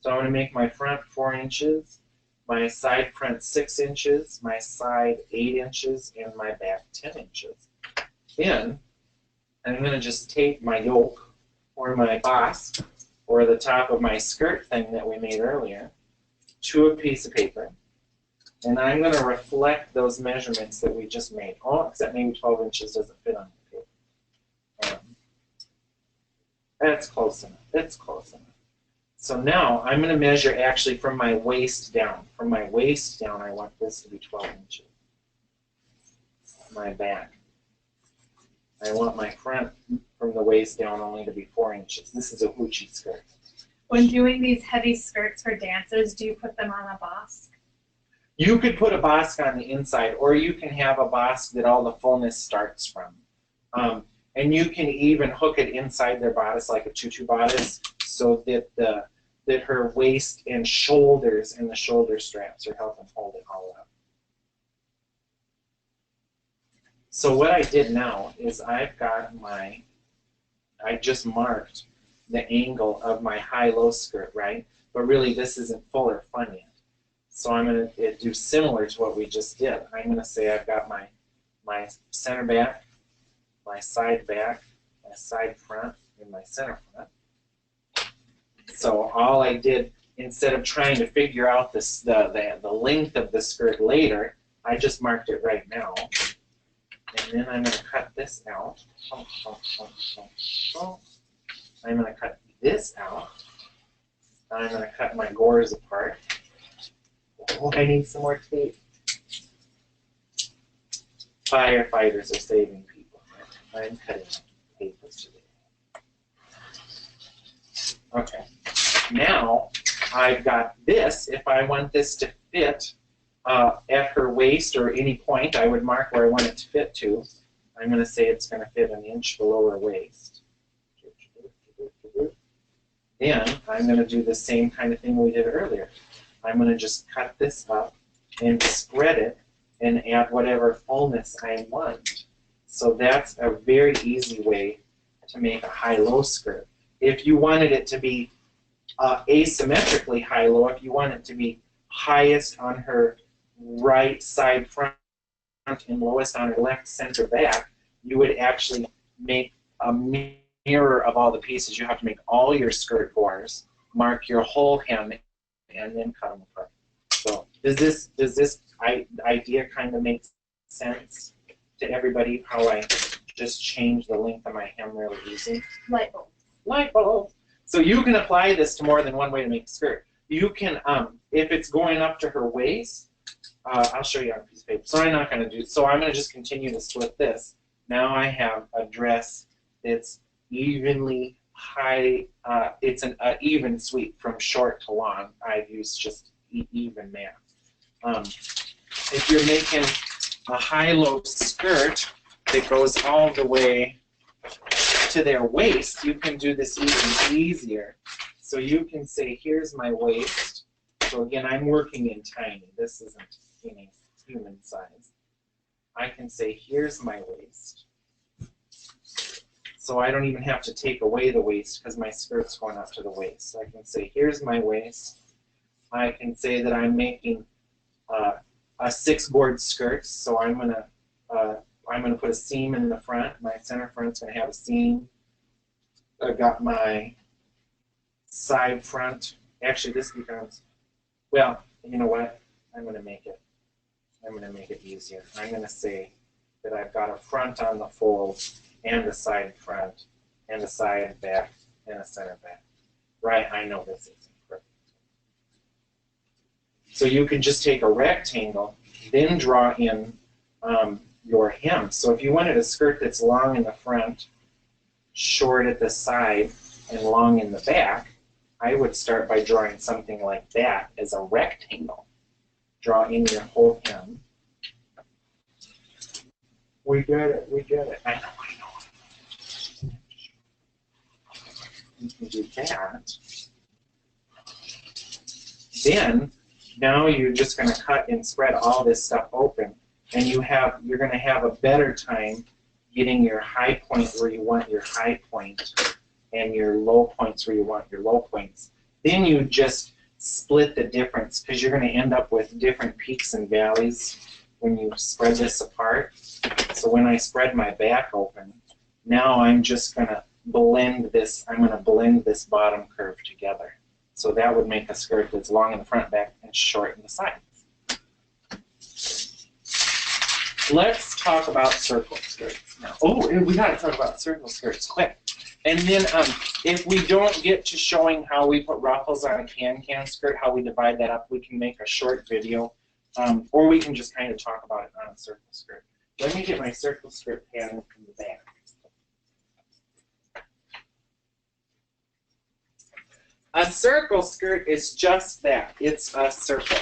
So I'm going to make my front 4 inches, my side front 6 inches, my side 8 inches, and my back 10 inches. Then I'm going to just take my yoke, or my boss, or the top of my skirt thing that we made earlier, to a piece of paper. And I'm going to reflect those measurements that we just made. Oh, except maybe 12 inches doesn't fit on the paper. That's close enough. That's close enough. So now I'm going to measure actually from my waist down. From my waist down, I want this to be 12 inches. My back. I want my front from the waist down only to be 4 inches. This is a hoochie skirt. When doing these heavy skirts for dancers, do you put them on a boss? You could put a basque on the inside, or you can have a basque that all the fullness starts from. And you can even hook it inside their bodice like a tutu bodice, so that that her waist and shoulders and the shoulder straps are helping hold it all up. So what I did now is I've got I just marked the angle of my high-low skirt, right? But really this isn't full or fun yet. So I'm going to do similar to what we just did. I'm going to say I've got my center back, my side front, and my center front. So all I did, instead of trying to figure out the length of the skirt later, I just marked it right now. And then I'm going to cut this out. I'm going to cut this out. I'm going to cut my gores apart. Oh, I need some more tape. Firefighters are saving people. I'm cutting papers today. Okay. Now I've got this. If I want this to fit at her waist or any point, I would mark where I want it to fit to. I'm going to say it's going to fit an inch below her waist. Then I'm going to do the same kind of thing we did earlier. I'm going to just cut this up and spread it and add whatever fullness I want. So that's a very easy way to make a high-low skirt. If you wanted it to be asymmetrically high-low, if you want it to be highest on her right side front and lowest on her left center back, you would actually make a mirror of all the pieces. You have to make all your skirt gores, mark your whole hem, and then cut them apart. So does this idea kind of make sense to everybody, how I just change the length of my hem really easy? Light bulb. Light bulb. So you can apply this to more than one way to make a skirt. You can, if it's going up to her waist, I'll show you on a piece of paper. So I'm not going to do, so I'm going to just continue to split this. Now I have a dress that's evenly high, it's an even sweep from short to long. I've used just even math. If you're making a high-low skirt that goes all the way to their waist, you can do this even easier. So you can say, here's my waist. So again, I'm working in tiny. This isn't any human size. I can say, here's my waist. So I don't even have to take away the waist because my skirt's going up to the waist. So I can say, here's my waist. I can say that I'm making a 6 gored skirt. So I'm gonna put a seam in the front. My center front's gonna have a seam. I've got my side front. Actually, this becomes, well, you know what? I'm gonna make it easier. I'm gonna say that I've got a front on the fold and a side front and a side back and a center back. Right? I know this isn't perfect. So you can just take a rectangle, then draw in your hem. So if you wanted a skirt that's long in the front, short at the side, and long in the back, I would start by drawing something like that as a rectangle. Draw in your whole hem. We get it, we get it. I know. You can do that. Then, now you're just going to cut and spread all this stuff open, and you're going to have a better time getting your high point where you want your high point and your low points where you want your low points. Then you just split the difference because you're going to end up with different peaks and valleys when you spread this apart. So when I spread my back open, now I'm just going to blend this. I'm going to blend this bottom curve together. So that would make a skirt that's long in the front, back, and short in the sides. Let's talk about circle skirts now. Oh, we got to talk about circle skirts quick. And then if we don't get to showing how we put ruffles on a can-can skirt, how we divide that up, we can make a short video, or we can just kind of talk about it on a circle skirt. Let me get my circle skirt pattern from the back. A circle skirt is just that. It's a circle.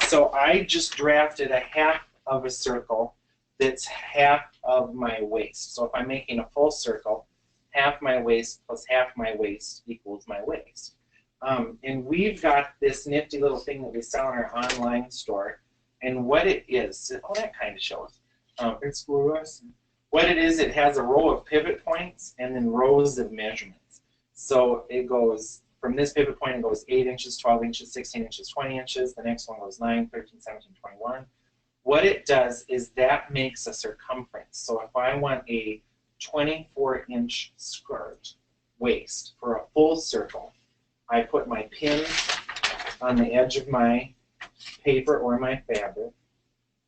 So I just drafted a half of a circle that's half of my waist. So if I'm making a full circle, half my waist plus half my waist equals my waist. And we've got this nifty little thing that we sell in our online store. And what it is, oh, that kind of shows. It's gores. What it is, it has a row of pivot points and then rows of measurements. So it goes, from this pivot point, it goes 8 inches, 12 inches, 16 inches, 20 inches. The next one goes 9, 13, 17, 21. What it does is that makes a circumference. So if I want a 24-inch skirt waist for a full circle, I put my pin on the edge of my paper or my fabric,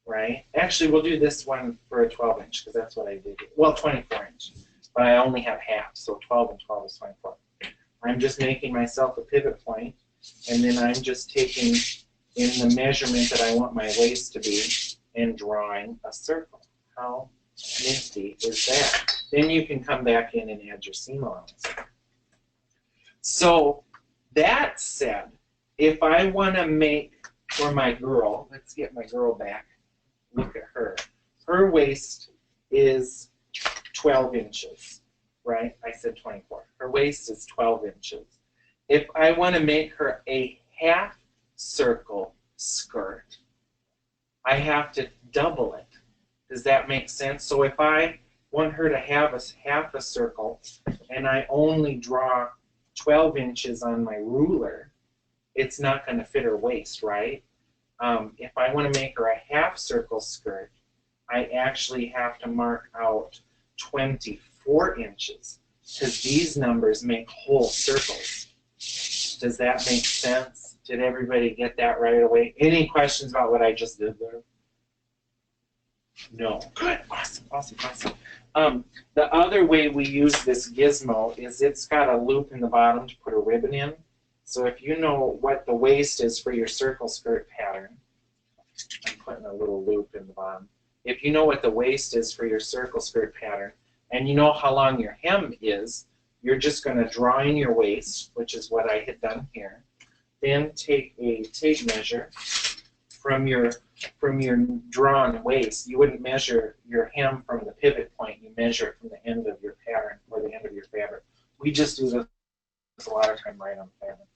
right? Actually, we'll do this one for a 12-inch because that's what I did. Well, 24-inch, but I only have half, so 12 and 12 is 24. I'm just making myself a pivot point, and then I'm just taking in the measurement that I want my waist to be and drawing a circle. How nifty is that? Then you can come back in and add your seam allowance. So that said, if I want to make for my girl, let's get my girl back, look at her. Her waist is 12 inches, right? I said 24. Her waist is 12 inches. If I want to make her a half circle skirt, I have to double it. Does that make sense? So if I want her to have a half a circle and I only draw 12 inches on my ruler, it's not going to fit her waist, right? If I want to make her a half circle skirt, I actually have to mark out 24 inches because these numbers make whole circles. Does that make sense? Did everybody get that right away? Any questions about what I just did there? No. Good. Awesome, awesome, awesome. The other way we use this gizmo is it's got a loop in the bottom to put a ribbon in. So if you know what the waist is for your circle skirt pattern, I'm putting a little loop in the bottom. If you know what the waist is for your circle skirt pattern, and you know how long your hem is, you're just going to draw in your waist, which is what I had done here. Then take a tape measure from your drawn waist. You wouldn't measure your hem from the pivot point. You measure it from the end of your pattern or the end of your fabric. We just do this a lot of time right on the fabric.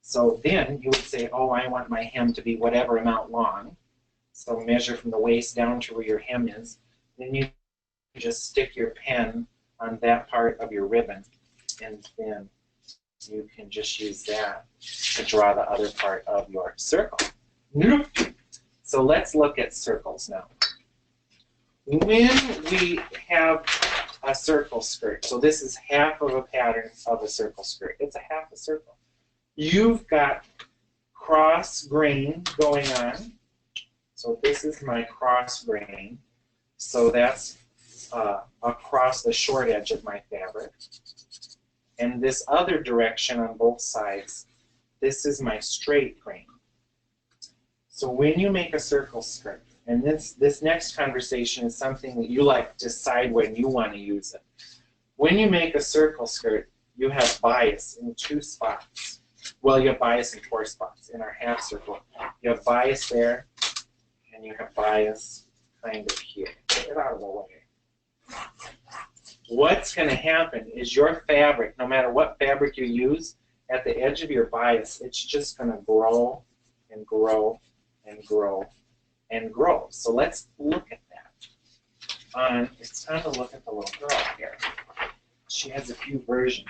So then you would say, oh, I want my hem to be whatever amount long. So measure from the waist down to where your hem is. Then you just stick your pen on that part of your ribbon, and then you can just use that to draw the other part of your circle. So let's look at circles now. When we have a circle skirt, so this is half of a pattern of a circle skirt. It's a half a circle. You've got cross grain going on. So this is my cross grain. So that's across the short edge of my fabric. And this other direction on both sides, this is my straight grain. So when you make a circle skirt, and this next conversation is something that you like to decide when you want to use it. When you make a circle skirt, you have bias in 2 spots. Well, you have bias in 4 spots. In our half circle, you have bias there, and you have bias kind of here. Get out of the way. What's going to happen is your fabric, no matter what fabric you use, at the edge of your bias, it's just going to grow and grow and grow and grow. So let's look at that. It's time to look at the little girl here. She has a few versions.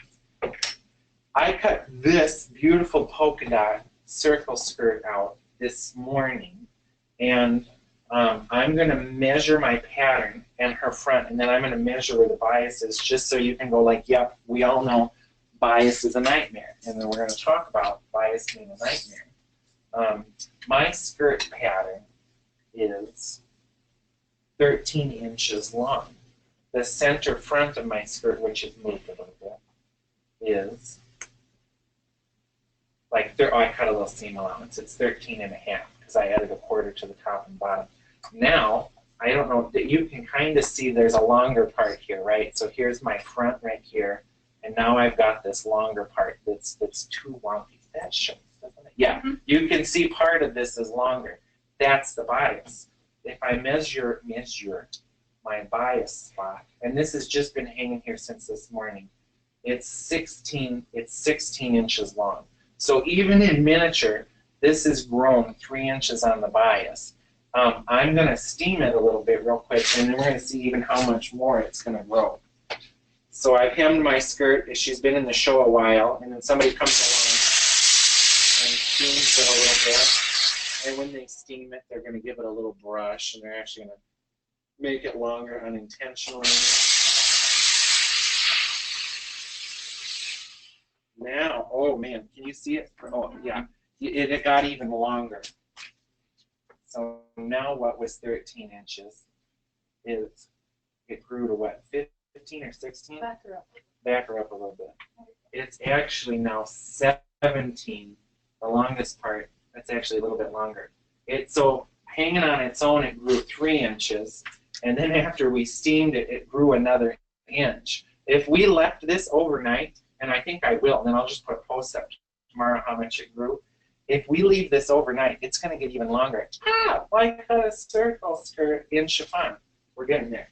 I cut this beautiful polka dot circle skirt out this morning, and I'm going to measure my pattern and her front, and then I'm going to measure where the bias is, just so you can go like, yep, we all know bias is a nightmare. And then we're going to talk about bias being a nightmare. My skirt pattern is 13 inches long. The center front of my skirt, which is moved a little bit, is like, I cut a little seam allowance. It's 13 and a half because I added a quarter to the top and bottom. Now, I don't know, you can kind of see there's a longer part here, right? So here's my front right here, and now I've got this longer part that's too wonky. That shows, doesn't it? Yeah, you can see part of this is longer. That's the bias. If I measure my bias spot, and this has just been hanging here since this morning, it's 16 inches long. So even in miniature, this has grown 3 inches on the bias. I'm going to steam it a little bit real quick, and then we're going to see even how much more it's going to grow. So I've hemmed my skirt. She's been in the show a while, and then somebody comes along and steams it a little bit. And when they steam it, they're going to give it a little brush, and they're actually going to make it longer unintentionally. Now, oh man, can you see it? Oh yeah, it got even longer. So now what was 13 inches is, it grew to what, 15 or 16? Back her up. Back her up a little bit. It's actually now 17, the longest part. That's actually a little bit longer. So hanging on its own, it grew 3 inches, and then after we steamed it, it grew another inch. If we left this overnight, and I think I will, and then I'll just put a post up tomorrow how much it grew. If we leave this overnight, it's going to get even longer. I cut a circle skirt in chiffon. We're getting there.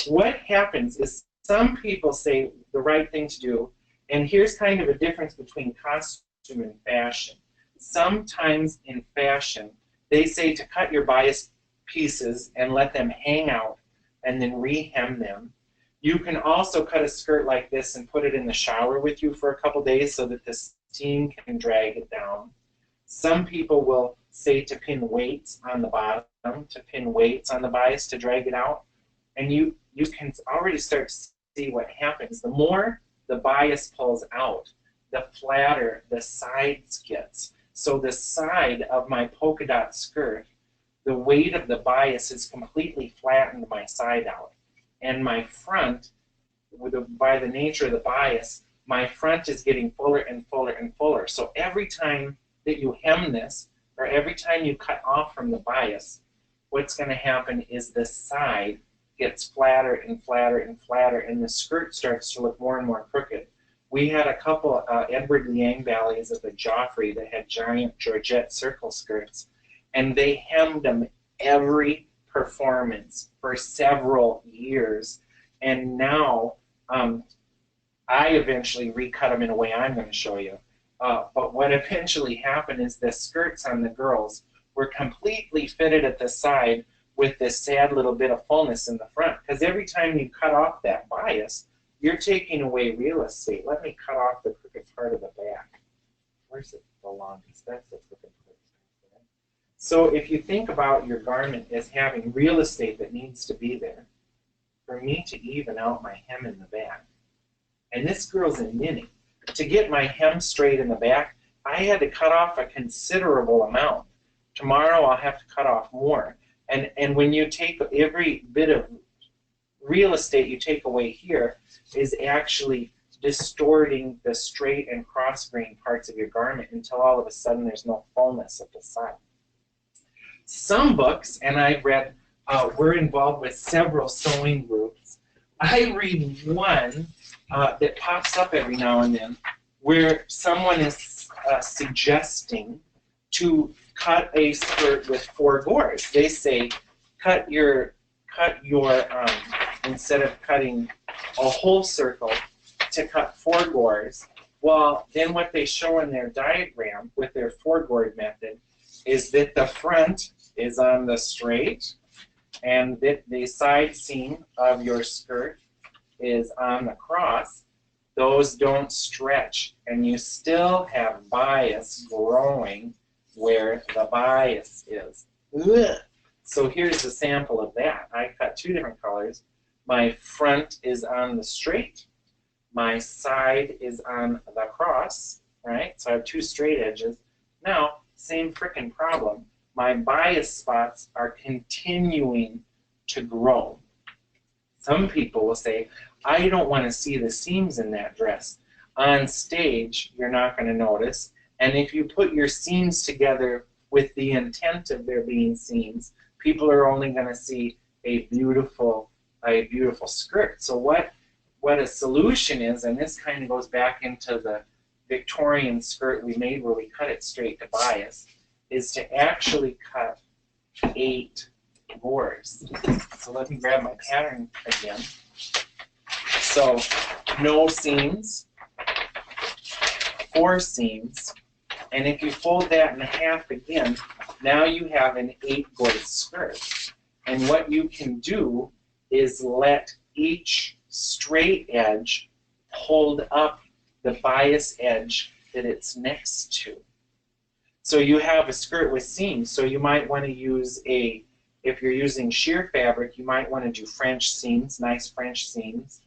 What happens is some people say the right thing to do, and here's kind of a difference between costume and fashion. Sometimes in fashion, they say to cut your bias pieces and let them hang out and then re-hem them. You can also cut a skirt like this and put it in the shower with you for a couple days so that the steam can drag it down. Some people will say to pin weights on the bottom, to pin weights on the bias to drag it out. And you can already start to see what happens. The more the bias pulls out, the flatter the sides gets. So the side of my polka dot skirt, the weight of the bias has completely flattened my side out. And my front, by the nature of the bias, my front is getting fuller and fuller and fuller. So every time that you hem this, or every time you cut off from the bias, what's going to happen is the side gets flatter and flatter and flatter, and the skirt starts to look more and more crooked. We had a couple Edward Liang ballets at the Joffrey that had giant Georgette circle skirts, and they hemmed them every performance for several years. And now I eventually recut them in a way I'm going to show you. But what eventually happened is the skirts on the girls were completely fitted at the side with this sad little bit of fullness in the front. Because every time you cut off that bias, you're taking away real estate. Let me cut off the crooked part of the back. Where's it the longest? That's the crooked part. So if you think about your garment as having real estate that needs to be there, for me to even out my hem in the back, and this girl's in knitting, to get my hem straight in the back, I had to cut off a considerable amount. Tomorrow I'll have to cut off more. And when you take every bit of real estate you take away here is actually distorting the straight and cross grain parts of your garment until all of a sudden there's no fullness at the side. Some books, and I've read, we're involved with several sewing groups. I read one that pops up every now and then where someone is suggesting to cut a skirt with 4 gores. They say cut your instead of cutting a whole circle, to cut 4 gores. Well, then what they show in their diagram with their 4 gored method is that the front is on the straight and that the side seam of your skirt is on the cross. Those don't stretch, and you still have bias growing where the bias is. Ugh. So here's a sample of that. I cut 2 different colors. My front is on the straight. My side is on the cross, right? So I have 2 straight edges. Now, same frickin' problem. My bias spots are continuing to grow. Some people will say, I don't want to see the seams in that dress. On stage, you're not going to notice. And if you put your seams together with the intent of there being seams, people are only going to see a beautiful skirt. So what a solution is, and this kind of goes back into the Victorian skirt we made where we cut it straight to bias, is to actually cut 8 gores. So let me grab my pattern again. So no seams, 4 seams, and if you fold that in half again, now you have an 8 gore skirt. And what you can do is let each straight edge hold up the bias edge that it's next to. So you have a skirt with seams, so you might want to use if you're using sheer fabric, you might want to do French seams, nice French seams,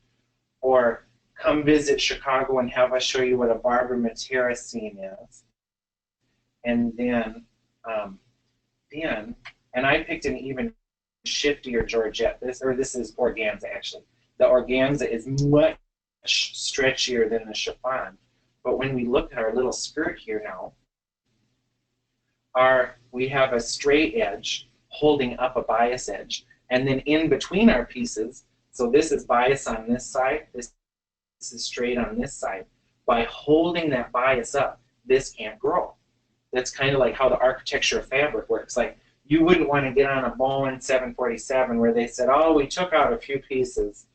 or come visit Chicago and have us show you what a Barbara Matera seam is. And then, and I picked an even shiftier Georgette. This is organza actually. The organza is much stretchier than the chiffon. But when we look at our little skirt here now, we have a straight edge holding up a bias edge. And then in between our pieces, so this is bias on this side, this is straight on this side. By holding that bias up, this can't grow. That's kind of like how the architecture of fabric works. Like, you wouldn't want to get on a Bowen 747 where they said, oh, we took out a few pieces,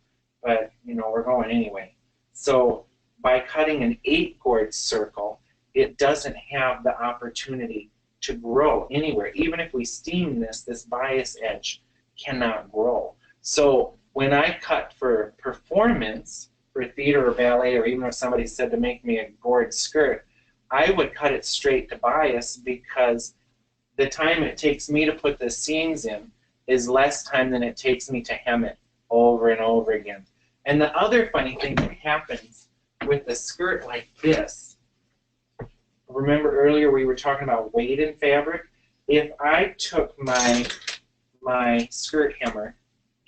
but, you know, we're going anyway. So by cutting an 8 gored circle, it doesn't have the opportunity to grow anywhere. Even if we steam this bias edge cannot grow. So when I cut for performance, for theater or ballet, or even if somebody said to make me a gored skirt, I would cut it straight to bias because the time it takes me to put the seams in is less time than it takes me to hem it over and over again. And the other funny thing that happens with a skirt like this, remember earlier we were talking about weight in fabric? If I took my skirt hemmer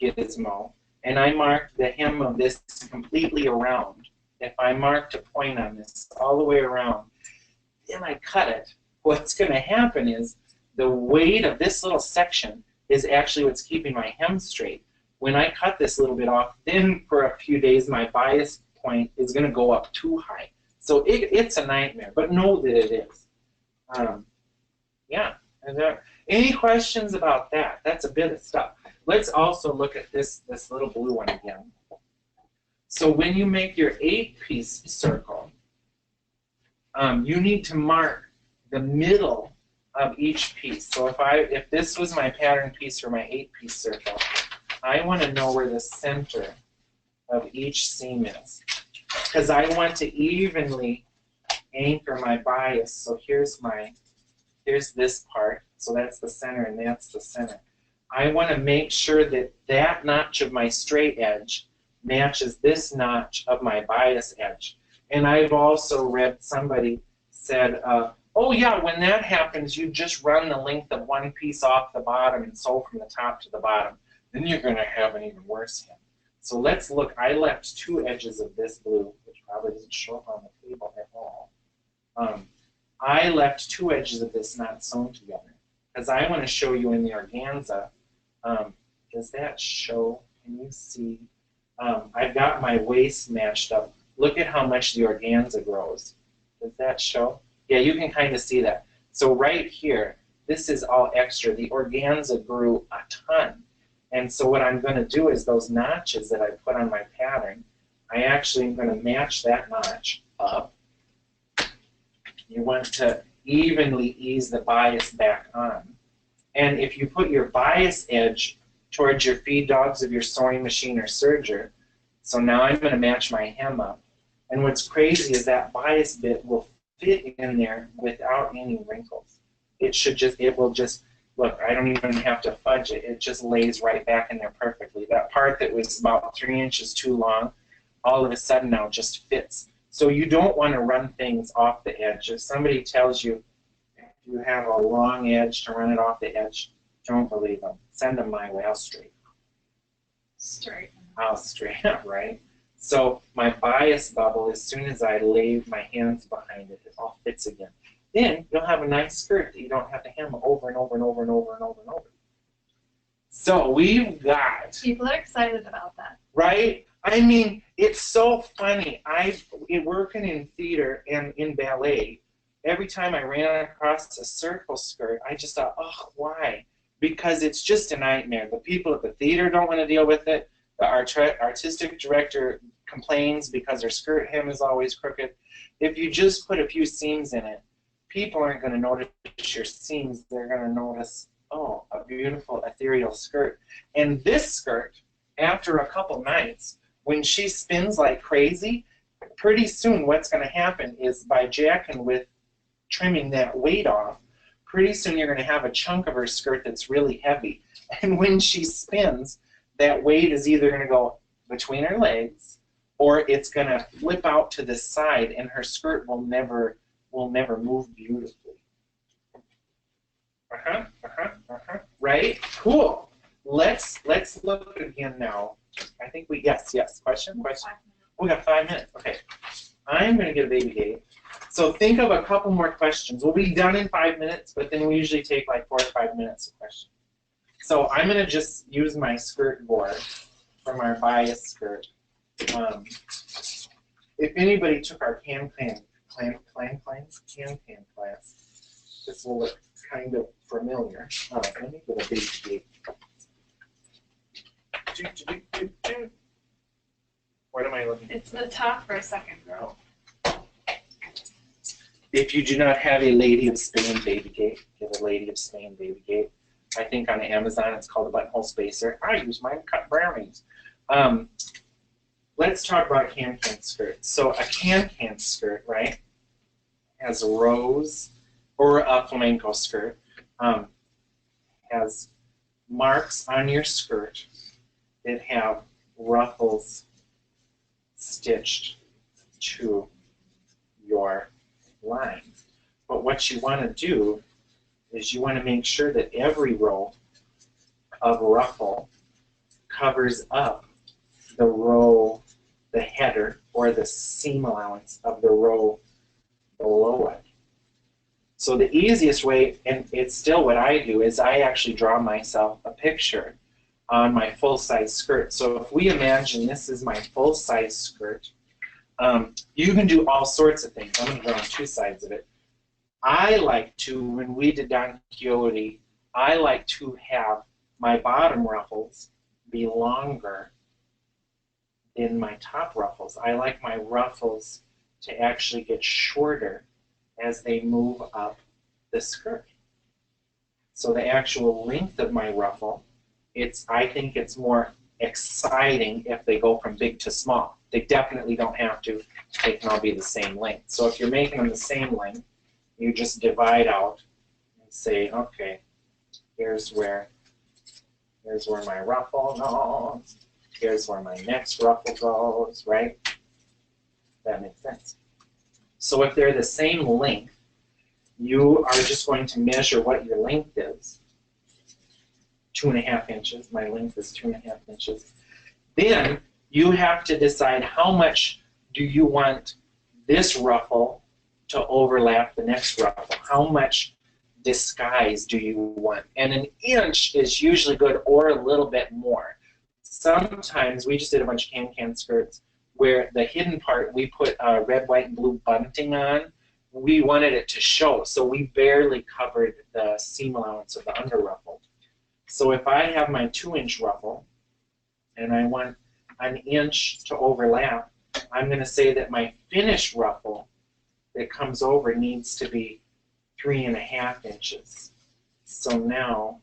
gizmo and I marked the hem of this completely around, if I marked a point on this all the way around, then I cut it, what's going to happen is the weight of this little section is actually what's keeping my hem straight. When I cut this little bit off, then for a few days my bias point is going to go up too high. So it's a nightmare, but know that it is. Yeah. Any questions about that? That's a bit of stuff. Let's also look at this little blue one again. So when you make your 8-piece circle, you need to mark the middle of each piece. So if this was my pattern piece for my 8-piece circle, I want to know where the center of each seam is. Because I want to evenly anchor my bias. So here's this part. So that's the center and that's the center. I want to make sure that that notch of my straight edge matches this notch of my bias edge. And I've also read somebody said, oh yeah, when that happens, you just run the length of one piece off the bottom and sew from the top to the bottom. Then you're going to have an even worse hem. So let's look. I left 2 edges of this blue, which probably doesn't show up on the table at all. I left 2 edges of this not sewn together because I want to show you in the organza. Does that show? Can you see? I've got my waist matched up. Look at how much the organza grows. Does that show? Yeah, you can kind of see that. So right here, this is all extra. The organza grew a ton. And so what I'm going to do is those notches that I put on my pattern, I actually am going to match that notch up. You want to evenly ease the bias back on. And if you put your bias edge towards your feed dogs of your sewing machine or serger, so now I'm going to match my hem up. And what's crazy is that bias bit will fit in there without any wrinkles. It will just, look, I don't even have to fudge it. It just lays right back in there perfectly. That part that was about 3 inches too long, all of a sudden now just fits. So you don't want to run things off the edge. If somebody tells you you have a long edge to run it off the edge, don't believe them. Send them my way. I'll straighten. I'll straighten up, right? So my bias bubble, as soon as I lay my hands behind it, it all fits again. Then you'll have a nice skirt that you don't have to hem over and over and over and over and over and over. So we've got... People are excited about that. Right? I mean, it's so funny. Working in theater and in ballet, every time I ran across a circle skirt, I just thought, oh, why? Because it's just a nightmare. The people at the theater don't want to deal with it. The artistic director complains because her skirt hem is always crooked. If you just put a few seams in it, people aren't going to notice your seams. They're going to notice, oh, a beautiful ethereal skirt. And this skirt, after a couple nights, when she spins like crazy, pretty soon what's going to happen is by jacking with trimming that weight off, pretty soon you're going to have a chunk of her skirt that's really heavy. And when she spins, that weight is either going to go between her legs or it's going to flip out to the side and her skirt will never move beautifully. Right? Cool. Let's look again now. I think yes. Question? We got 5 minutes. Okay. I'm going to get a baby gate. So think of a couple more questions. We'll be done in 5 minutes, but then we usually take like 4 or 5 minutes of questions. So I'm going to just use my skirt board from our bias skirt. If anybody took our can-can class, this will look kind of familiar. Let me get a baby gate. What am I looking at? It's the top for a second row. If you do not have a Lady of Spain baby gate, get a Lady of Spain baby gate. I think on Amazon it's called a buttonhole spacer. I use mine to cut brownies. Let's talk about can-can skirts. So a can-can skirt, right, has rows, or a flamenco skirt, has marks on your skirt that have ruffles stitched to your line. But what you want to do is you want to make sure that every row of ruffle covers up the row, the header, or the seam allowance of the row below it. So the easiest way, and it's still what I do, is I actually draw myself a picture on my full-size skirt. So if we imagine this is my full-size skirt, you can do all sorts of things. I'm going to draw on 2 sides of it. I like to, when we did Don Quixote, I like to have my bottom ruffles be longer than my top ruffles. I like my ruffles to actually get shorter as they move up the skirt. So the actual length of my ruffle, I think it's more exciting if they go from big to small. They definitely don't have to. They can all be the same length. So if you're making them the same length, you just divide out and say, okay, here's where my ruffle goes. Here's where my next ruffle goes, right? That makes sense. So if they're the same length, you are just going to measure what your length is. 2.5 inches. My length is 2.5 inches. Then you have to decide how much do you want this ruffle to overlap the next ruffle. How much disguise do you want? And 1 inch is usually good, or a little bit more. Sometimes we just did a bunch of can-can skirts where the hidden part we put red, white, and blue bunting on. We wanted it to show, so we barely covered the seam allowance of the under ruffle. So if I have my 2-inch ruffle and I want 1 inch to overlap, I'm going to say that my finished ruffle that comes over needs to be 3.5 inches. So now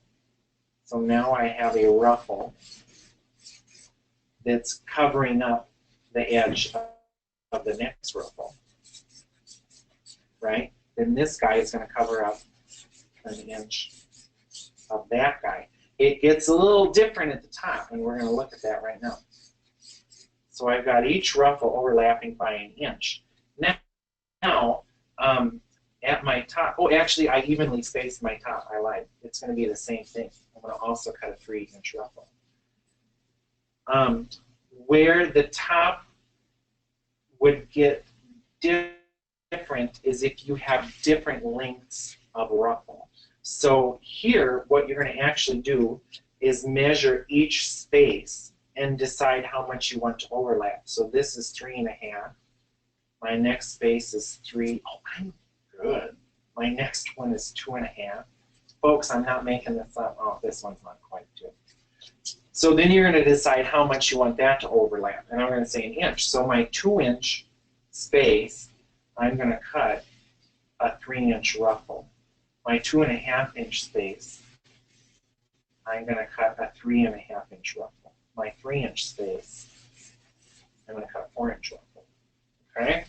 I have a ruffle that's covering up the edge of the next ruffle, right? Then this guy is going to cover up 1 inch of that guy. It gets a little different at the top, and we're going to look at that right now. So I've got each ruffle overlapping by 1 inch. Now, at my top, oh, actually, I evenly spaced my top. I lied. It's going to be the same thing. I'm going to also cut a 3-inch ruffle. Where the top would get different is if you have different lengths of ruffle. So here, what you're going to actually do is measure each space and decide how much you want to overlap. So this is 3.5. My next space is 3. Oh, I'm good. My next one is 2.5. Folks, I'm not making this up. Oh, this one's not quite 2. So then you're going to decide how much you want that to overlap. And I'm going to say 1 inch. So my 2-inch space, I'm going to cut a 3-inch ruffle. My 2.5-inch space, I'm going to cut a 3.5-inch ruffle. My 3-inch space, I'm going to cut a 4-inch ruffle. Okay?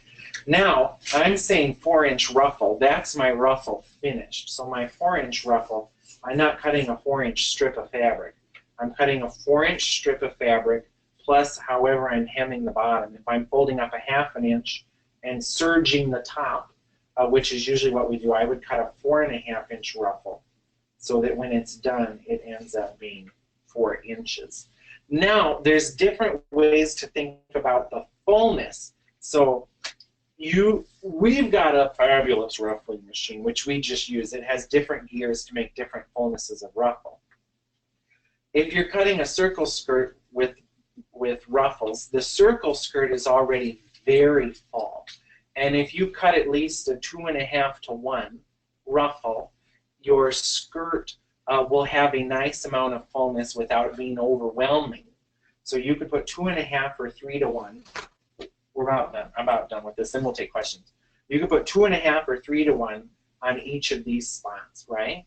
Now, I'm saying 4-inch ruffle. That's my ruffle finished. So my 4-inch ruffle, I'm not cutting a 4-inch strip of fabric. I'm cutting a 4-inch strip of fabric plus however I'm hemming the bottom. If I'm folding up a 1/2 inch and serging the top, which is usually what we do, I would cut a 4.5-inch ruffle so that when it's done, it ends up being 4 inches. Now, there's different ways to think about the fullness. So we've got a fabulous ruffling machine, which we just use. It has different gears to make different fullnesses of ruffle. If you're cutting a circle skirt with ruffles, the circle skirt is already very full. And if you cut at least a 2.5 to 1 ruffle, your skirt will have a nice amount of fullness without it being overwhelming. So you could put 2.5 or 3 to 1. We're about done with this, then we'll take questions. You could put 2.5 or 3 to 1 on each of these spots, right?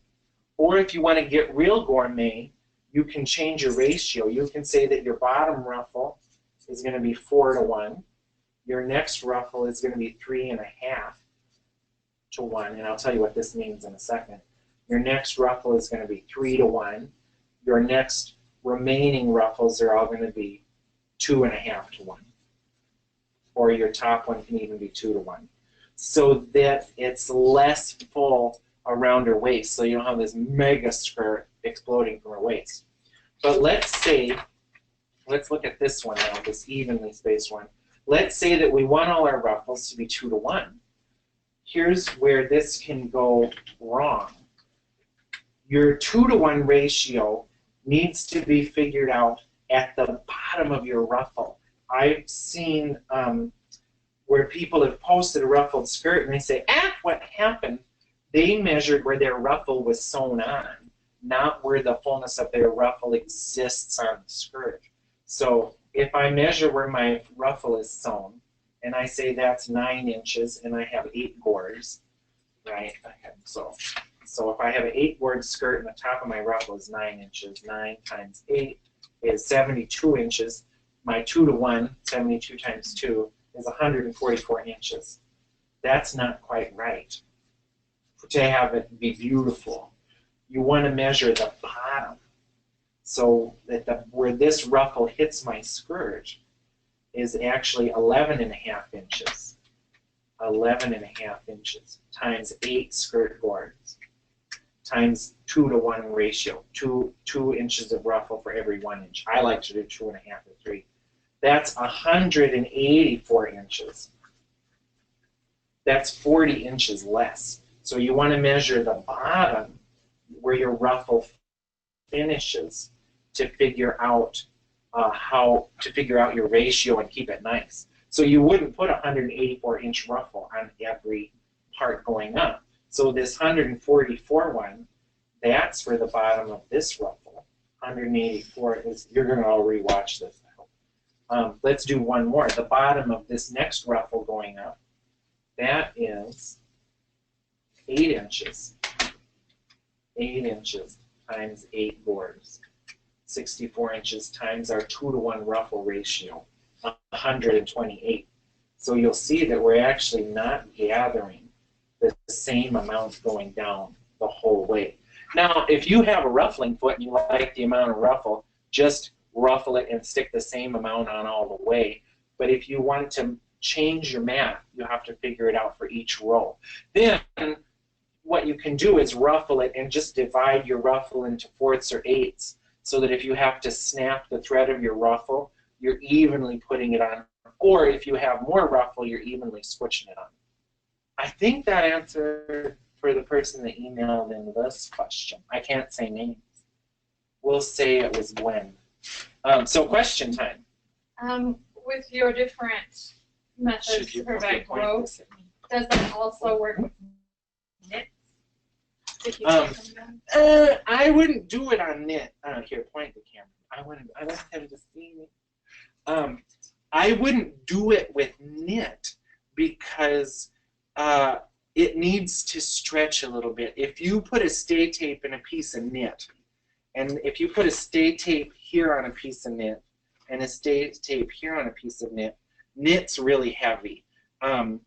Or if you want to get real gourmet, you can change your ratio. You can say that your bottom ruffle is going to be 4 to 1. Your next ruffle is going to be 3.5 to 1, and I'll tell you what this means in a second. Your next ruffle is going to be 3 to 1. Your next remaining ruffles are all going to be 2.5 to 1. Or your top one can even be 2 to 1. So that it's less full around her waist, so you don't have this mega skirt exploding from her waist. But let's look at this one now, this evenly spaced one. Let's say that we want all our ruffles to be 2 to 1. Here's where this can go wrong. Your 2 to 1 ratio needs to be figured out at the bottom of your ruffle. I've seen where people have posted a ruffled skirt and they say, what happened? They measured where their ruffle was sewn on, not where the fullness of their ruffle exists on the skirt. So if I measure where my ruffle is sewn, and I say that's 9 inches, and I have 8 gores, right? Okay, so if I have an 8 gored skirt and the top of my ruffle is 9 inches, 9 times 8 is 72 inches. My 2 to 1, 72 times 2, is 144 inches. That's not quite right. To have it be beautiful, you want to measure the bottom so that where this ruffle hits my skirt is actually 11.5 inches. 11.5 inches times 8 skirt boards times 2 to 1 ratio. 2 inches of ruffle for every 1 inch. I like to do 2.5 or 3. That's 184 inches. That's 40 inches less. So you want to measure the bottom where your ruffle finishes to figure out your ratio and keep it nice. So you wouldn't put a 184-inch ruffle on every part going up. So this 144 one, that's for the bottom of this ruffle. 184 is, you're going to all rewatch this now. Let's do one more. The bottom of this next ruffle going up, that is 8 inches. 8 inches times 8 gores. 64 inches times our 2 to 1 ruffle ratio. 128. So you'll see that we're actually not gathering the same amount going down the whole way. Now, if you have a ruffling foot and you like the amount of ruffle, just ruffle it and stick the same amount on all the way. But if you want to change your math, you have to figure it out for each row. Then what you can do is ruffle it and just divide your ruffle into 4ths or 8ths so that if you have to snap the thread of your ruffle, you're evenly putting it on. Or if you have more ruffle, you're evenly switching it on. I think that answered for the person that emailed in this question. I can't say names. We'll say it was Gwen. So question time. With your different methods to prevent growth, does that also work with knits? I wouldn't do it on knit. Here, point the camera. I want him to see me. I wouldn't do it with knit because it needs to stretch a little bit. If you put a stay tape in a piece of knit, and if you put a stay tape here on a piece of knit, and a stay tape here on a piece of knit, knit's really heavy. The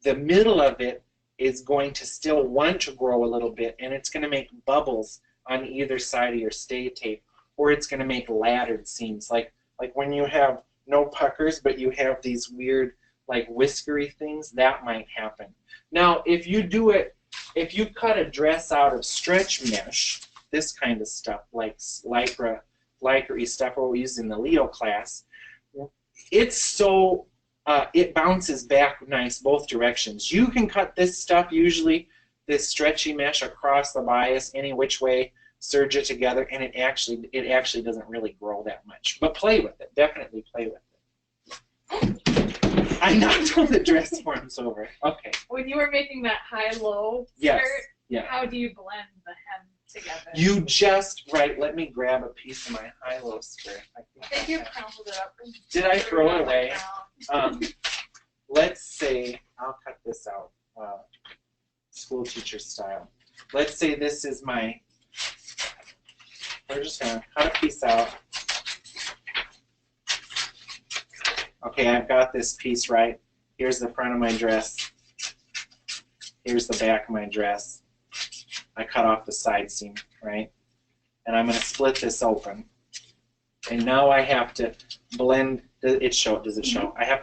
middle of it is going to still want to grow a little bit, and it's going to make bubbles on either side of your stay tape, or it's going to make laddered seams, like when you have no puckers, but you have these weird, like whiskery things, that might happen. Now, if you do it, if you cut a dress out of stretch mesh, this kind of stuff, like lycra-y stuff we use in the Leo class, it's so, it bounces back nice both directions. You can cut this stuff, usually this stretchy mesh across the bias any which way, serge it together, and it actually doesn't really grow that much. But play with it, definitely play with it. I knocked all the dress forms over. Okay. When you were making that high-low yes. skirt, yeah. How do you blend the hem together? You just, let me grab a piece of my high-low skirt. I think you crumpled it up. Did I throw it away? Let's say, I'll cut this out, school teacher style. Let's say this is my, we're just going to cut a piece out. Okay, I've got this piece right. Here's the front of my dress. Here's the back of my dress. I cut off the side seam, right? And I'm going to split this open. And now I have to blend. Does it show? I have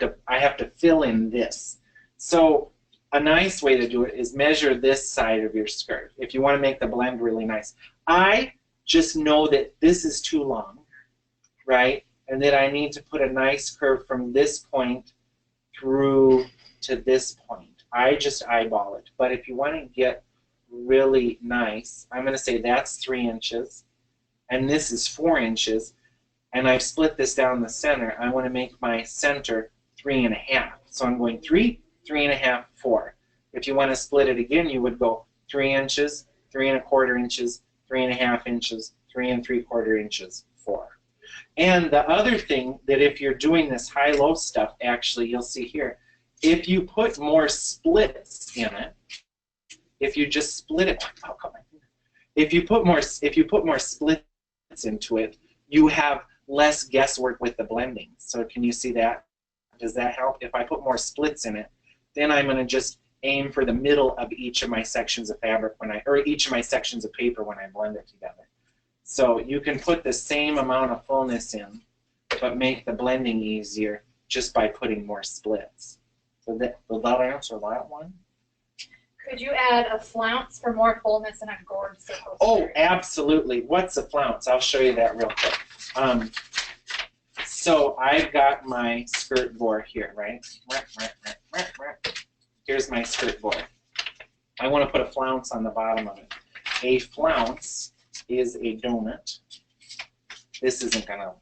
to fill in this. So a nice way to do it is measure this side of your skirt if you want to make the blend really nice. I just know that this is too long, right? And that I need to put a nice curve from this point through to this point. I just eyeball it. But if you want to get really nice, I'm going to say that's 3 inches, and this is 4 inches, and I've split this down the center. I want to make my center 3.5. So I'm going 3, 3.5, 4. If you want to split it again, you would go 3 inches, 3.25 inches, 3.5 inches, 3 3/4 inches, 4. And the other thing that if you're doing this high-low stuff, actually, you'll see here, if you put more splits in it, if you just split it, if you put more splits into it, you have less guesswork with the blending. So can you see that? Does that help? If I put more splits in it, then I'm going to just aim for the middle of each of my sections of fabric or each of my sections of paper when I blend it together. So you can put the same amount of fullness in, but make the blending easier just by putting more splits. So will that answer that one? Could you add a flounce for more fullness and a gored circle? Oh, absolutely. What's a flounce? I'll show you that real quick. So I've got my skirt board here, right? Here's my skirt board. I want to put a flounce on the bottom of it. A flounce is a donut. This isn't gonna.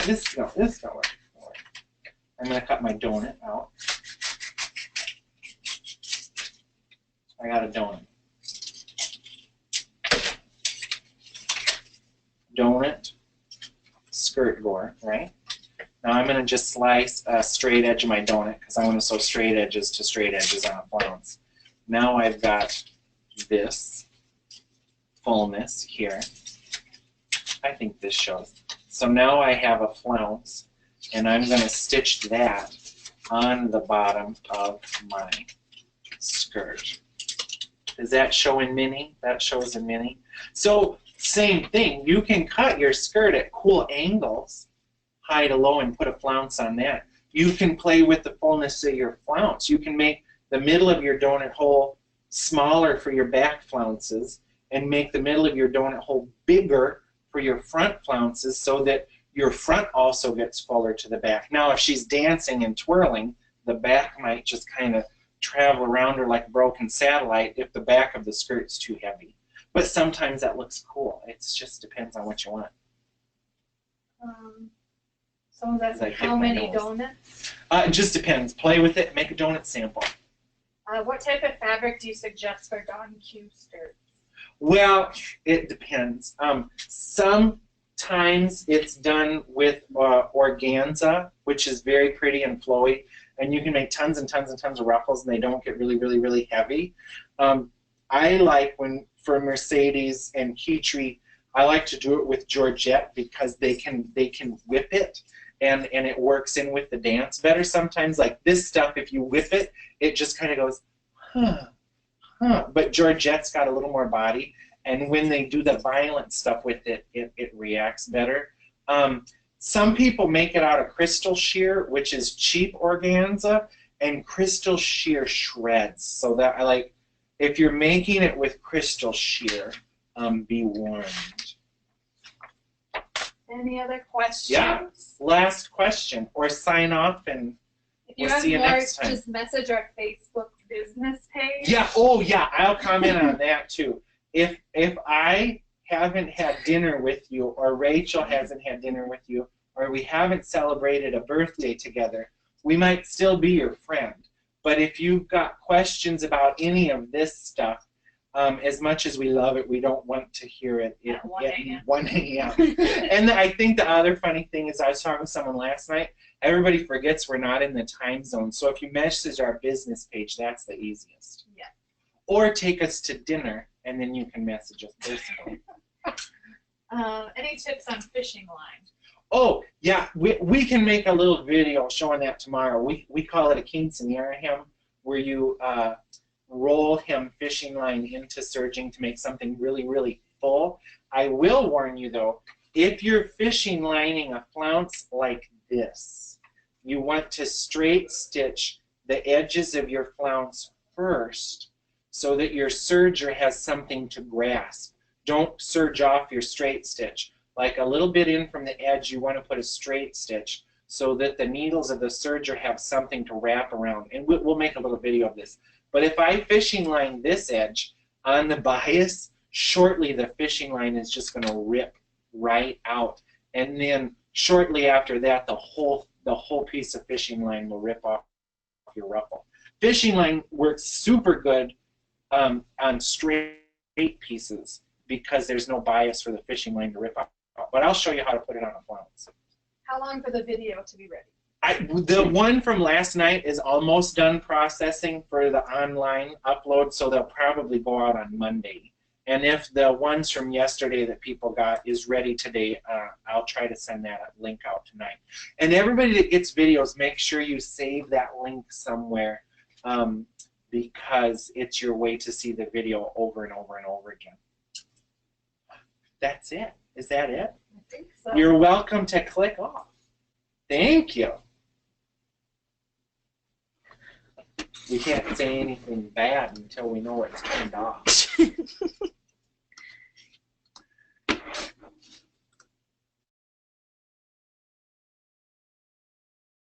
This is gonna work. I'm gonna cut my donut out. I got a donut. Donut, skirt gore, right? Now I'm going to just slice a straight edge of my donut because I want to sew straight edges to straight edges on a flounce. Now I've got this fullness here. I think this shows. So now I have a flounce, and I'm going to stitch that on the bottom of my skirt. Does that show in mini? That shows in mini. So same thing. You can cut your skirt at cool angles, high to low, and put a flounce on that. You can play with the fullness of your flounce. You can make the middle of your donut hole smaller for your back flounces and make the middle of your donut hole bigger for your front flounces so that your front also gets fuller to the back. Now, if she's dancing and twirling, the back might just kind of travel around her like a broken satellite if the back of the skirt's too heavy. But sometimes that looks cool. It just depends on what you want. Someone's asking how many donuts? It just depends. Play with it. Make a donut sample. What type of fabric do you suggest for Dawn Q skirts? Well, it depends. Sometimes it's done with organza, which is very pretty and flowy, and you can make tons and tons and tons of ruffles, and they don't get really, really, really heavy. I like for Mercedes and Keytree, I like to do it with Georgette because they can whip it, and it works in with the dance better. Sometimes, like this stuff, if you whip it, it just kind of goes, huh. But Georgette's got a little more body, and when they do the violent stuff with it, it reacts better. Some people make it out of crystal shear, which is cheap organza, and crystal shear shreds. So that if you're making it with crystal shear, be warned. Any other questions? Yeah. Last question, or sign off, and we'll see you next time. Just message our Facebook business page. Yeah. Oh, yeah. I'll comment on that too. If I haven't had dinner with you, or Rachel hasn't had dinner with you, or we haven't celebrated a birthday together, we might still be your friend. But if you've got questions about any of this stuff, as much as we love it, we don't want to hear it at 1 a.m. And I think the other funny thing is I was talking with someone last night. Everybody forgets we're not in the time zone. So if you message our business page, that's the easiest. Yeah. Or take us to dinner, and then you can message us personally. Any tips on fishing line? Oh, yeah. We can make a little video showing that tomorrow. We call it a quinceanera hem, where you roll hem fishing line into serging to make something really, really full. I will warn you, though, if you're fishing lining a flounce like this, you want to straight stitch the edges of your flounce first so that your serger has something to grasp. Don't serge off your straight stitch. Like a little bit in from the edge, you want to put a straight stitch so that the needles of the serger have something to wrap around. And we'll make a little video of this. But if I fishing line this edge on the bias, shortly the fishing line is just going to rip right out. And then shortly after that, the whole piece of fishing line will rip off your ruffle. Fishing line works super good on straight pieces because there's no bias for the fishing line to rip off. But I'll show you how to put it on a flounce. How long for the video to be ready? The one from last night is almost done processing for the online upload, so they'll probably go out on Monday. And if the ones from yesterday that people got is ready today, I'll try to send that link out tonight. And everybody that gets videos, make sure you save that link somewhere, because it's your way to see the video over and over and over again. That's it. Is that it? I think so. You're welcome to click off. Thank you. We can't say anything bad until we know it's turned off.